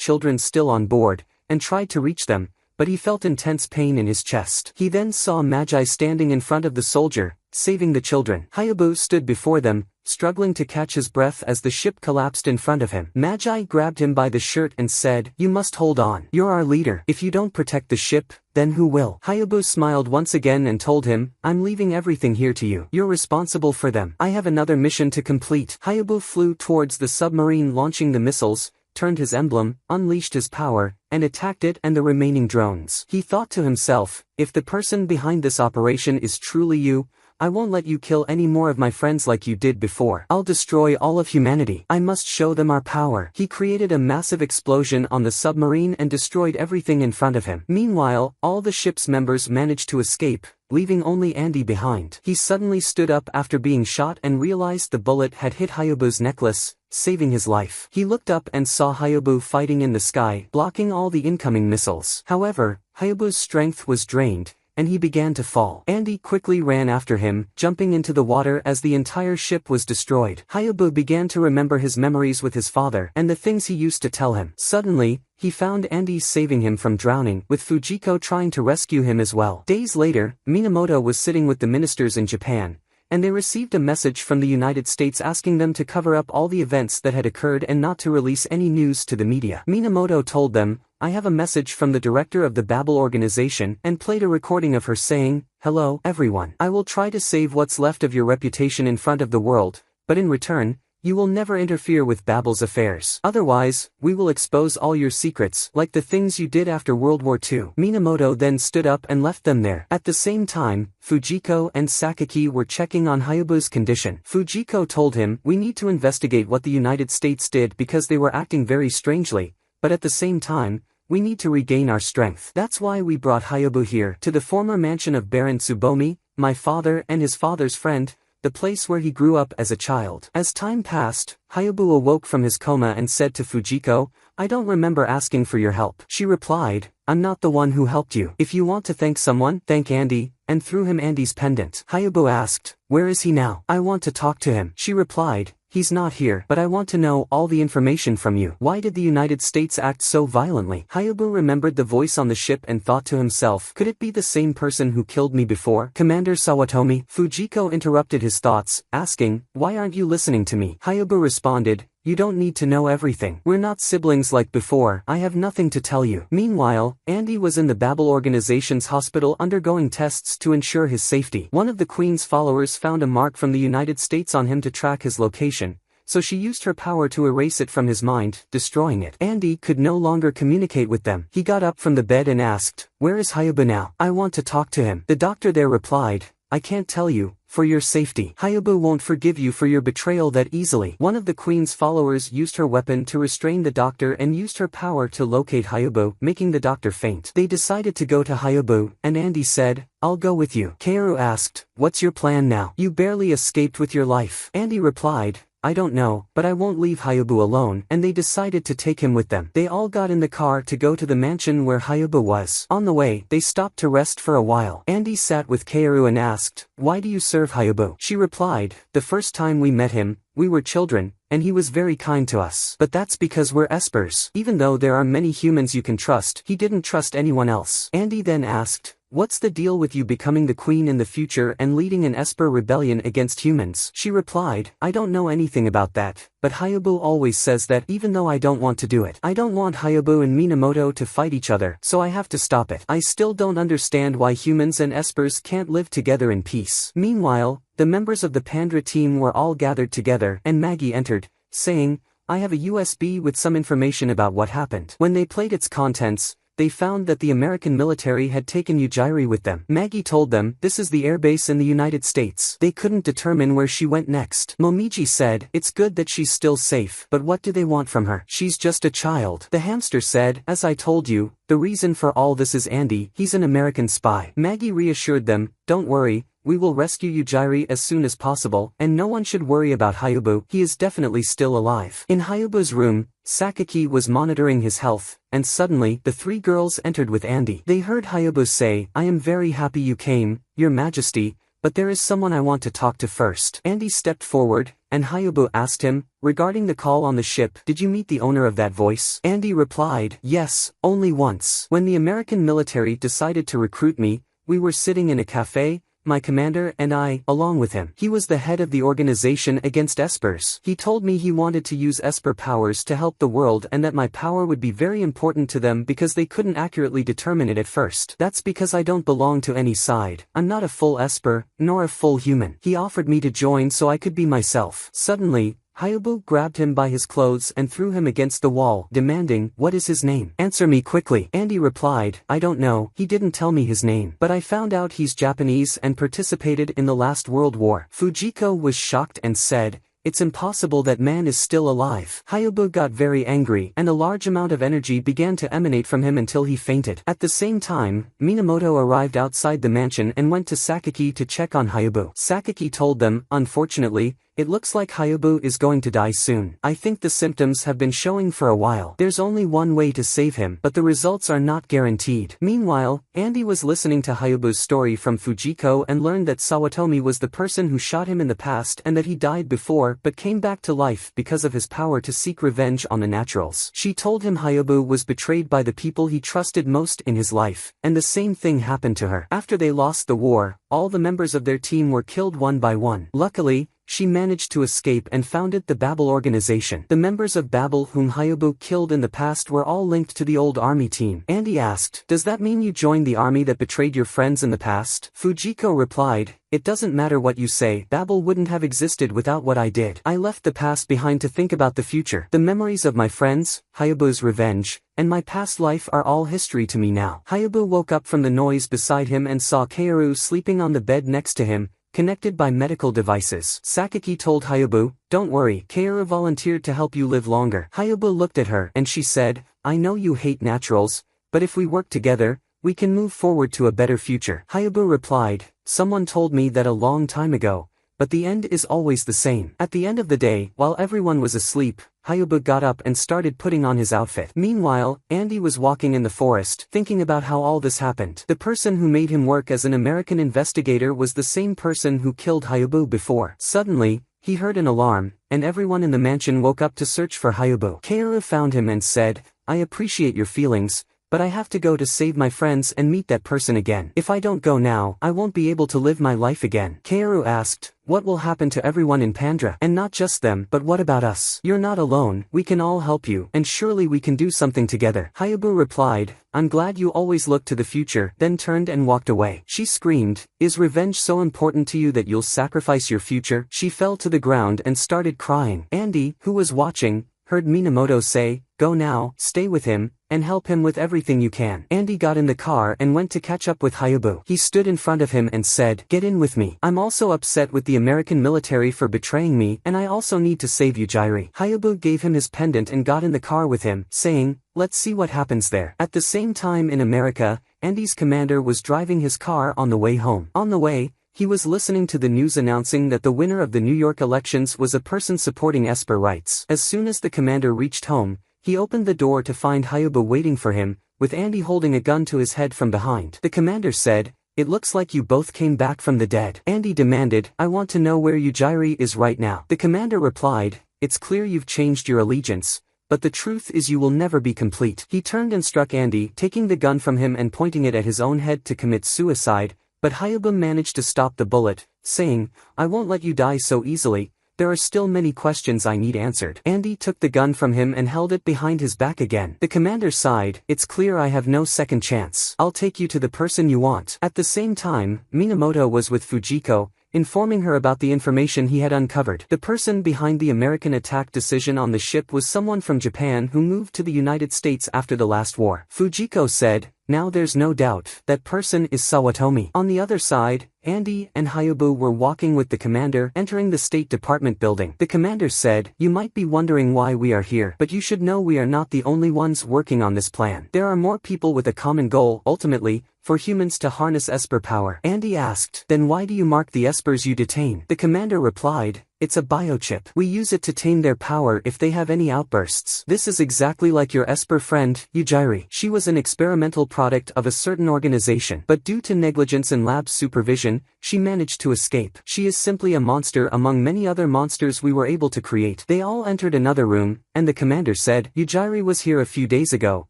S1: children still on board, and tried to reach them, but he felt intense pain in his chest. He then saw Magi standing in front of the soldier, saving the children. Hayu stood before them, struggling to catch his breath as the ship collapsed in front of him. Magi grabbed him by the shirt and said, "You must hold on. You're our leader. If you don't protect the ship, then who will?" Hayu smiled once again and told him, "I'm leaving everything here to you. You're responsible for them. I have another mission to complete." Hayu flew towards the submarine, launching the missiles, turned his emblem, unleashed his power, and attacked it and the remaining drones. He thought to himself, "If the person behind this operation is truly you, I won't let you kill any more of my friends like you did before. I'll destroy all of humanity. I must show them our power." He created a massive explosion on the submarine and destroyed everything in front of him. Meanwhile, all the ship's members managed to escape, leaving only Andy behind. He suddenly stood up after being shot and realized the bullet had hit Hayu's necklace, saving his life. He looked up and saw Hayu fighting in the sky, blocking all the incoming missiles. However, Hayu's strength was drained, and he began to fall. Andy quickly ran after him, jumping into the water as the entire ship was destroyed. Hayu began to remember his memories with his father and the things he used to tell him. Suddenly, he found Andy saving him from drowning, with Fujiko trying to rescue him as well. Days later, Minamoto was sitting with the ministers in Japan, and they received a message from the United States asking them to cover up all the events that had occurred and not to release any news to the media. Minamoto told them, "I have a message from the director of the Babel organization," and played a recording of her saying, "Hello, everyone. I will try to save what's left of your reputation in front of the world, but in return, you will never interfere with Babel's affairs. Otherwise, we will expose all your secrets, like the things you did after World War II." Minamoto then stood up and left them there. At the same time, Fujiko and Sakaki were checking on Hayu's condition. Fujiko told him, "We need to investigate what the United States did because they were acting very strangely, but at the same time, we need to regain our strength. That's why we brought Hayu here, to the former mansion of Baron Tsubomi, my father and his father's friend, the place where he grew up as a child." As time passed, Hayu awoke from his coma and said to Fujiko, "I don't remember asking for your help." She replied, "I'm not the one who helped you. If you want to thank someone, thank Andy," and threw him Andy's pendant. Hayu asked, "Where is he now? I want to talk to him." She replied, "He's not here, but I want to know all the information from you. Why did the United States act so violently?" Hayu remembered the voice on the ship and thought to himself, "Could it be the same person who killed me before? Commander Sawatomi?" Fujiko interrupted his thoughts, asking, "Why aren't you listening to me?" Hayu responded, "You don't need to know everything. We're not siblings like before. I have nothing to tell you." Meanwhile, Andy was in the Babel organization's hospital undergoing tests to ensure his safety. One of the Queen's followers found a mark from the United States on him to track his location, so she used her power to erase it from his mind, destroying it. Andy could no longer communicate with them. He got up from the bed and asked, "Where is Hayu now? I want to talk to him." The doctor there replied, "I can't tell you, for your safety. Hayu won't forgive you for your betrayal that easily." One of the Queen's followers used her weapon to restrain the doctor and used her power to locate Hayu, making the doctor faint. They decided to go to Hayu, and Andy said, "I'll go with you." Kaoru asked, "What's your plan now? You barely escaped with your life." Andy replied, I don't know, but I won't leave Hayabu alone, and they decided to take him with them. They all got in the car to go to the mansion where Hayabu was. On the way, they stopped to rest for a while. Andy sat with Kaoru and asked, "Why do you serve Hayabu?" She replied, "The first time we met him, we were children, and he was very kind to us. But that's because we're Espers. Even though there are many humans you can trust, he didn't trust anyone else." Andy then asked, "What's the deal with you becoming the queen in the future and leading an Esper rebellion against humans?" She replied, "I don't know anything about that, but Hayabu always says that even though I don't want to do it. I don't want Hayabu and Minamoto to fight each other, so I have to stop it. I still don't understand why humans and Espers can't live together in peace." Meanwhile, the members of the Pandra team were all gathered together, and Maggie entered, saying, "I have a USB with some information about what happened." When they played its contents, they found that the American military had taken Yujiri with them. Maggie told them, "This is the airbase in the United States." They couldn't determine where she went next. Momiji said, "It's good that she's still safe, but what do they want from her? She's just a child." The hamster said, "As I told you, the reason for all this is Andy, he's an American spy." Maggie reassured them, "Don't worry, we will rescue Yujiri as soon as possible, and no one should worry about Hayabu, he is definitely still alive." In Hayabu's room, Sakaki was monitoring his health, and suddenly, the three girls entered with Andy. They heard Hayabu say, "I am very happy you came, Your Majesty, but there is someone I want to talk to first." Andy stepped forward, and Hayabu asked him, "Regarding the call on the ship, did you meet the owner of that voice?" Andy replied, "Yes, only once. When the American military decided to recruit me, we were sitting in a cafe, my commander and I, along with him. He was the head of the organization against Espers. He told me he wanted to use Esper powers to help the world and that my power would be very important to them because they couldn't accurately determine it at first. That's because I don't belong to any side. I'm not a full Esper, nor a full human. He offered me to join so I could be myself." Suddenly, Hayabu grabbed him by his clothes and threw him against the wall, demanding, "What is his name? Answer me quickly." Andy replied, "I don't know, he didn't tell me his name. But I found out he's Japanese and participated in the last World War." Fujiko was shocked and said, "It's impossible that man is still alive." Hayabu got very angry, and a large amount of energy began to emanate from him until he fainted. At the same time, Minamoto arrived outside the mansion and went to Sakaki to check on Hayabu. Sakaki told them, "Unfortunately, it looks like Hayabu is going to die soon. I think the symptoms have been showing for a while. There's only one way to save him, but the results are not guaranteed." Meanwhile, Andy was listening to Hayabu's story from Fujiko and learned that Sawatomi was the person who shot him in the past and that he died before but came back to life because of his power to seek revenge on the naturals. She told him Hayabu was betrayed by the people he trusted most in his life, and the same thing happened to her. After they lost the war, all the members of their team were killed one by one. Luckily, she managed to escape and founded the Babel organization. The members of Babel whom Hayabu killed in the past were all linked to the old army team. Andy asked, "Does that mean you joined the army that betrayed your friends in the past?" Fujiko replied, "It doesn't matter what you say, Babel wouldn't have existed without what I did. I left the past behind to think about the future. The memories of my friends, Hayabu's revenge, and my past life are all history to me now." Hayabu woke up from the noise beside him and saw Kaoru sleeping on the bed next to him, connected by medical devices. Sakaki told Hayabu, "Don't worry, Kaoru volunteered to help you live longer." Hayabu looked at her and she said, "I know you hate naturals, but if we work together, we can move forward to a better future." Hayabu replied, "Someone told me that a long time ago, but the end is always the same." At the end of the day, while everyone was asleep, Hayabu got up and started putting on his outfit. Meanwhile, Andy was walking in the forest, thinking about how all this happened. The person who made him work as an American investigator was the same person who killed Hayabu before. Suddenly, he heard an alarm, and everyone in the mansion woke up to search for Hayabu. Kaoru found him and said, "I appreciate your feelings, but I have to go to save my friends and meet that person again. If I don't go now, I won't be able to live my life again." Kaoru asked, "What will happen to everyone in Pandra? And not just them, but what about us? You're not alone, we can all help you, and surely we can do something together." Hayabu replied, "I'm glad you always look to the future," then turned and walked away. She screamed, "Is revenge so important to you that you'll sacrifice your future?" She fell to the ground and started crying. Andy, who was watching, heard Minamoto say, "Go now, stay with him, and help him with everything you can." Andy got in the car and went to catch up with Hayabu. He stood in front of him and said, "Get in with me. I'm also upset with the American military for betraying me, and I also need to save Yujiri." Hayabu gave him his pendant and got in the car with him, saying, "Let's see what happens there." At the same time in America, Andy's commander was driving his car on the way home. On the way, He was listening to the news announcing that the winner of the New York elections was a person supporting Esper rights. As soon as the commander reached home, he opened the door to find Hayu waiting for him, with Andy holding a gun to his head from behind. The commander said, "It looks like you both came back from the dead." Andy demanded, "I want to know where Yujiri is right now." The commander replied, "It's clear you've changed your allegiance, but the truth is you will never be complete." He turned and struck Andy, taking the gun from him and pointing it at his own head to commit suicide, but Hayu managed to stop the bullet, saying, "I won't let you die so easily. There are still many questions I need answered." Andy took the gun from him and held it behind his back again. The commander sighed, "It's clear I have no second chance. I'll take you to the person you want." At the same time, Minamoto was with Fujiko, informing her about the information he had uncovered. The person behind the American attack decision on the ship was someone from Japan who moved to the United States after the last war. Fujiko said, "Now there's no doubt, that person is Sawatomi." On the other side, Andy and Hayu were walking with the commander, entering the State Department building. The commander said, "You might be wondering why we are here, but you should know we are not the only ones working on this plan. There are more people with a common goal, ultimately, for humans to harness Esper power." Andy asked, "Then why do you mark the Espers you detain?" The commander replied, "It's a biochip. We use it to tame their power if they have any outbursts. This is exactly like your Esper friend, Yujiri. She was an experimental product of a certain organization, but due to negligence in lab supervision, she managed to escape. She is simply a monster among many other monsters we were able to create." They all entered another room, and the commander said, "Yujiri was here a few days ago,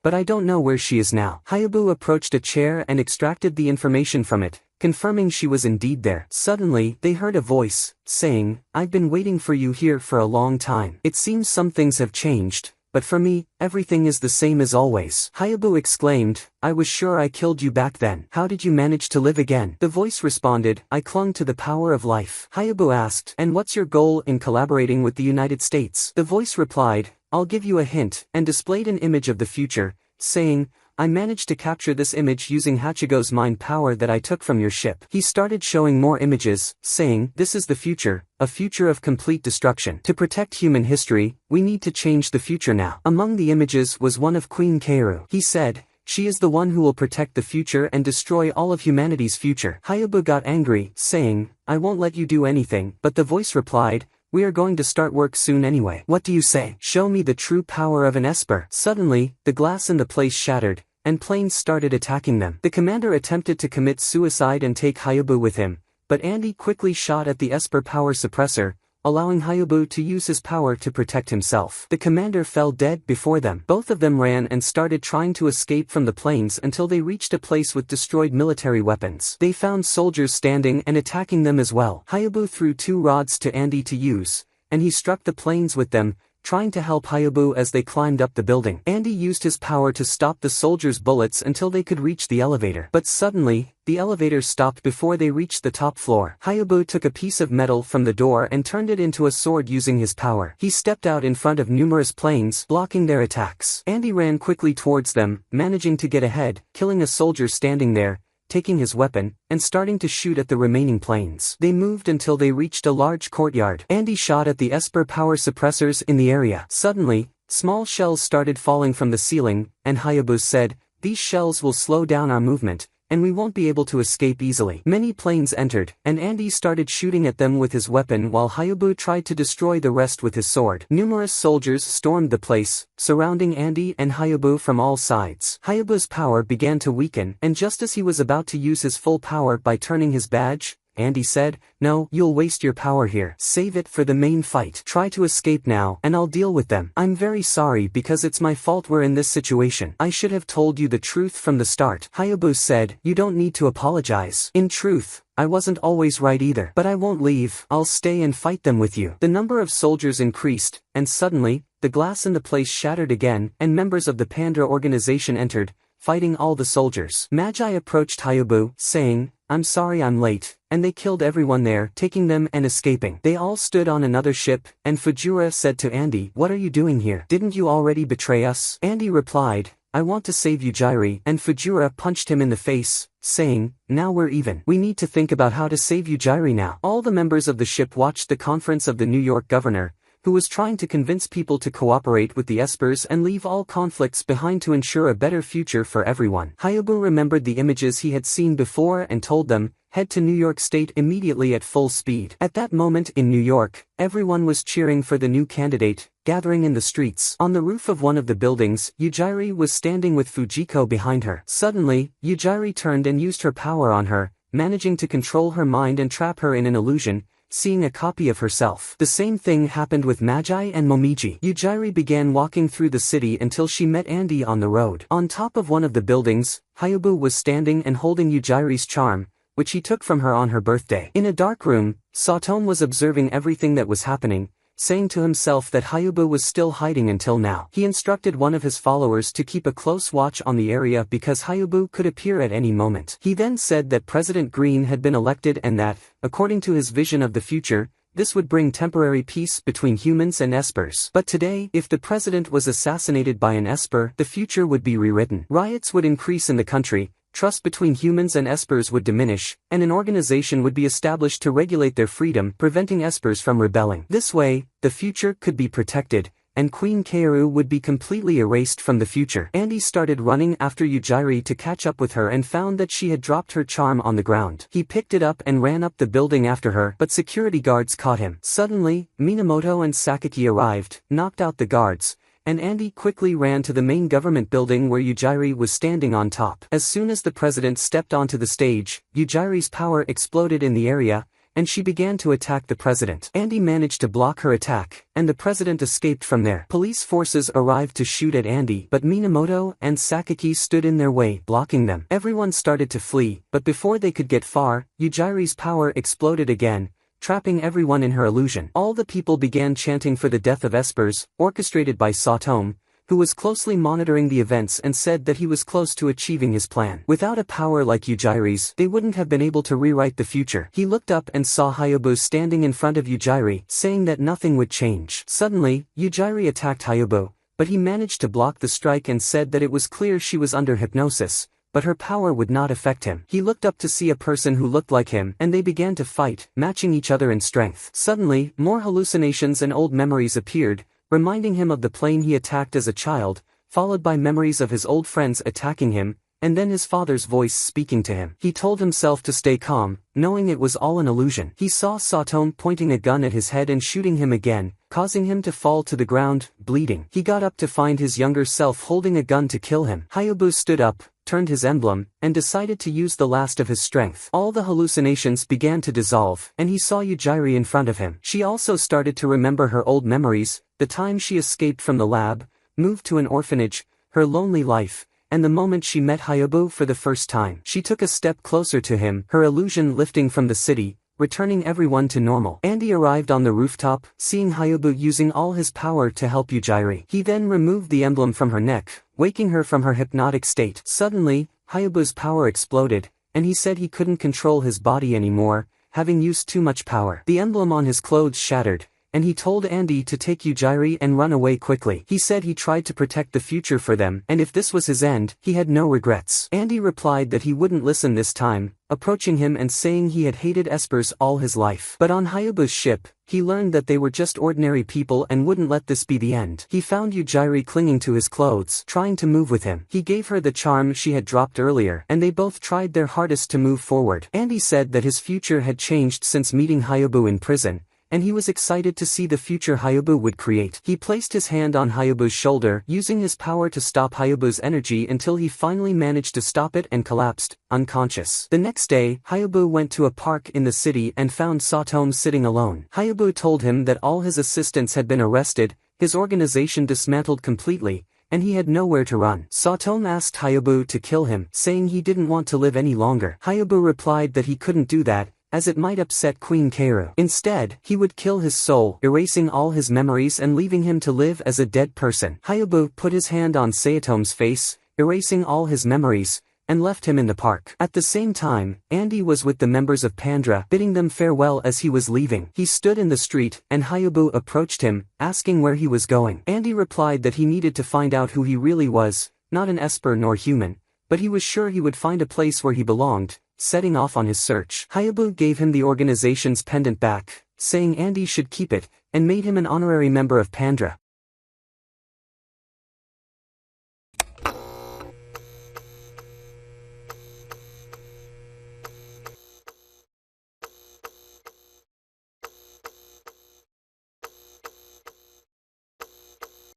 S1: but I don't know where she is now." Hayu approached a chair and extracted the information from it, confirming she was indeed there. Suddenly, they heard a voice, saying, "I've been waiting for you here for a long time. It seems some things have changed, but for me, everything is the same as always." Hayu exclaimed, "I was sure I killed you back then. How did you manage to live again?" The voice responded, "I clung to the power of life." Hayu asked, "And what's your goal in collaborating with the United States?" The voice replied, "I'll give you a hint," and displayed an image of the future, saying, "I managed to capture this image using Hachigo's mind power that I took from your ship." He started showing more images, saying, "This is the future, a future of complete destruction. To protect human history, we need to change the future now." Among the images was one of Queen Keiru. He said, "She is the one who will protect the future and destroy all of humanity's future." Hayu got angry, saying, "I won't let you do anything," but the voice replied, "We are going to start work soon anyway. What do you say? Show me the true power of an Esper." Suddenly, the glass in the place shattered, and planes started attacking them. The commander attempted to commit suicide and take Hayu with him, but Andy quickly shot at the Esper power suppressor, allowing Hayu to use his power to protect himself. The commander fell dead before them. Both of them ran and started trying to escape from the planes until they reached a place with destroyed military weapons. They found soldiers standing and attacking them as well. Hayu threw 2 rods to Andy to use, and he struck the planes with them, trying to help Hayu as they climbed up the building. Andy used his power to stop the soldiers' bullets until they could reach the elevator. But suddenly, the elevator stopped before they reached the top floor. Hayu took a piece of metal from the door and turned it into a sword using his power. He stepped out in front of numerous planes, blocking their attacks. Andy ran quickly towards them, managing to get ahead, killing a soldier standing there, taking his weapon, and starting to shoot at the remaining planes. They moved until they reached a large courtyard. Andy shot at the Esper power suppressors in the area. Suddenly, small shells started falling from the ceiling, and Hayu said, "These shells will slow down our movement, and we won't be able to escape easily." Many planes entered, and Andy started shooting at them with his weapon while Hayu tried to destroy the rest with his sword. Numerous soldiers stormed the place, surrounding Andy and Hayu from all sides. Hayu's power began to weaken, and just as he was about to use his full power by turning his badge, Andy said, "No, you'll waste your power here. Save it for the main fight. Try to escape now, and I'll deal with them." "I'm very sorry because it's my fault we're in this situation. I should have told you the truth from the start." Hayu said, "You don't need to apologize. In truth, I wasn't always right either. But I won't leave. I'll stay and fight them with you." The number of soldiers increased, and suddenly, the glass in the place shattered again, and members of the Pandra organization entered, fighting all the soldiers. Magi approached Hayu, saying, "I'm sorry I'm late," and they killed everyone there, taking them and escaping. They all stood on another ship, and Fujura said to Andy, "What are you doing here? Didn't you already betray us?" Andy replied, "I want to save Yujiri," and Fujura punched him in the face, saying, "Now we're even. We need to think about how to save Yujiri now." All the members of the ship watched the conference of the New York governor, who was trying to convince people to cooperate with the Espers and leave all conflicts behind to ensure a better future for everyone. Hayu remembered the images he had seen before and told them, head to New York State immediately at full speed. At that moment in New York, everyone was cheering for the new candidate, gathering in the streets. On the roof of one of the buildings, Yujiri was standing with Fujiko behind her. Suddenly, Yujiri turned and used her power on her, managing to control her mind and trap her in an illusion, seeing a copy of herself. The same thing happened with Magi and Momiji. Yujiri began walking through the city until she met Andy on the road. On top of one of the buildings, Hayu was standing and holding Yujiri's charm, which he took from her on her birthday. In a dark room, Satomu was observing everything that was happening, saying to himself that Hayu was still hiding until now. He instructed one of his followers to keep a close watch on the area because Hayu could appear at any moment. He then said that President Green had been elected and that, according to his vision of the future, this would bring temporary peace between humans and Espers. But today, if the president was assassinated by an Esper, the future would be rewritten. Riots would increase in the country, trust between humans and Espers would diminish, and an organization would be established to regulate their freedom, preventing Espers from rebelling. This way, the future could be protected, and Queen Kaoru would be completely erased from the future. Andy started running after Yujiri to catch up with her and found that she had dropped her charm on the ground. He picked it up and ran up the building after her, but security guards caught him. Suddenly, Minamoto and Sakaki arrived, knocked out the guards, and Andy quickly ran to the main government building where Yujiri was standing on top. As soon as the president stepped onto the stage, Yujiri's power exploded in the area, and she began to attack the president. Andy managed to block her attack, and the president escaped from there. Police forces arrived to shoot at Andy, but Minamoto and Sakaki stood in their way, blocking them. Everyone started to flee, but before they could get far, Yujiri's power exploded again, trapping everyone in her illusion. All the people began chanting for the death of Espers, orchestrated by Satomu, who was closely monitoring the events and said that he was close to achieving his plan. Without a power like Yujiri's, they wouldn't have been able to rewrite the future. He looked up and saw Hayu standing in front of Yujiri, saying that nothing would change. Suddenly, Yujiri attacked Hayu, but he managed to block the strike and said that it was clear she was under hypnosis, but her power would not affect him. He looked up to see a person who looked like him, and they began to fight, matching each other in strength. Suddenly, more hallucinations and old memories appeared, reminding him of the plane he attacked as a child, followed by memories of his old friends attacking him, and then his father's voice speaking to him. He told himself to stay calm, knowing it was all an illusion. He saw Satomu pointing a gun at his head and shooting him again, causing him to fall to the ground, bleeding. He got up to find his younger self holding a gun to kill him. Hayu stood up, turned his emblem, and decided to use the last of his strength. All the hallucinations began to dissolve, and he saw Yujiri in front of him. She also started to remember her old memories, the time she escaped from the lab, moved to an orphanage, her lonely life, and the moment she met Hayu for the first time. She took a step closer to him, her illusion lifting from the city, returning everyone to normal. Andy arrived on the rooftop, seeing Hayu using all his power to help Yujiri. He then removed the emblem from her neck, waking her from her hypnotic state. Suddenly, Hayu's power exploded, and he said he couldn't control his body anymore, having used too much power. The emblem on his clothes shattered, and he told Andy to take Yujiri and run away quickly. He said he tried to protect the future for them, and if this was his end, he had no regrets. Andy replied that he wouldn't listen this time, approaching him and saying he had hated Espers all his life. But on Hayu's ship, he learned that they were just ordinary people and wouldn't let this be the end. He found Yujiri clinging to his clothes, trying to move with him. He gave her the charm she had dropped earlier, and they both tried their hardest to move forward. Andy said that his future had changed since meeting Hayu in prison, and he was excited to see the future Hayu would create. He placed his hand on Hayu's shoulder, using his power to stop Hayu's energy until he finally managed to stop it and collapsed, unconscious. The next day, Hayu went to a park in the city and found Satomu sitting alone. Hayu told him that all his assistants had been arrested, his organization dismantled completely, and he had nowhere to run. Satomu asked Hayu to kill him, saying he didn't want to live any longer. Hayu replied that he couldn't do that, as it might upset Queen Kaoru. Instead, he would kill his soul, erasing all his memories and leaving him to live as a dead person. Hayu put his hand on Satomu's face, erasing all his memories, and left him in the park. At the same time, Andy was with the members of Pandra, bidding them farewell as he was leaving. He stood in the street, and Hayu approached him, asking where he was going. Andy replied that he needed to find out who he really was, not an Esper nor human, but he was sure he would find a place where he belonged, setting off on his search. Hayu gave him the organization's pendant back, saying Andy should keep it, and made him an honorary member of Pandra.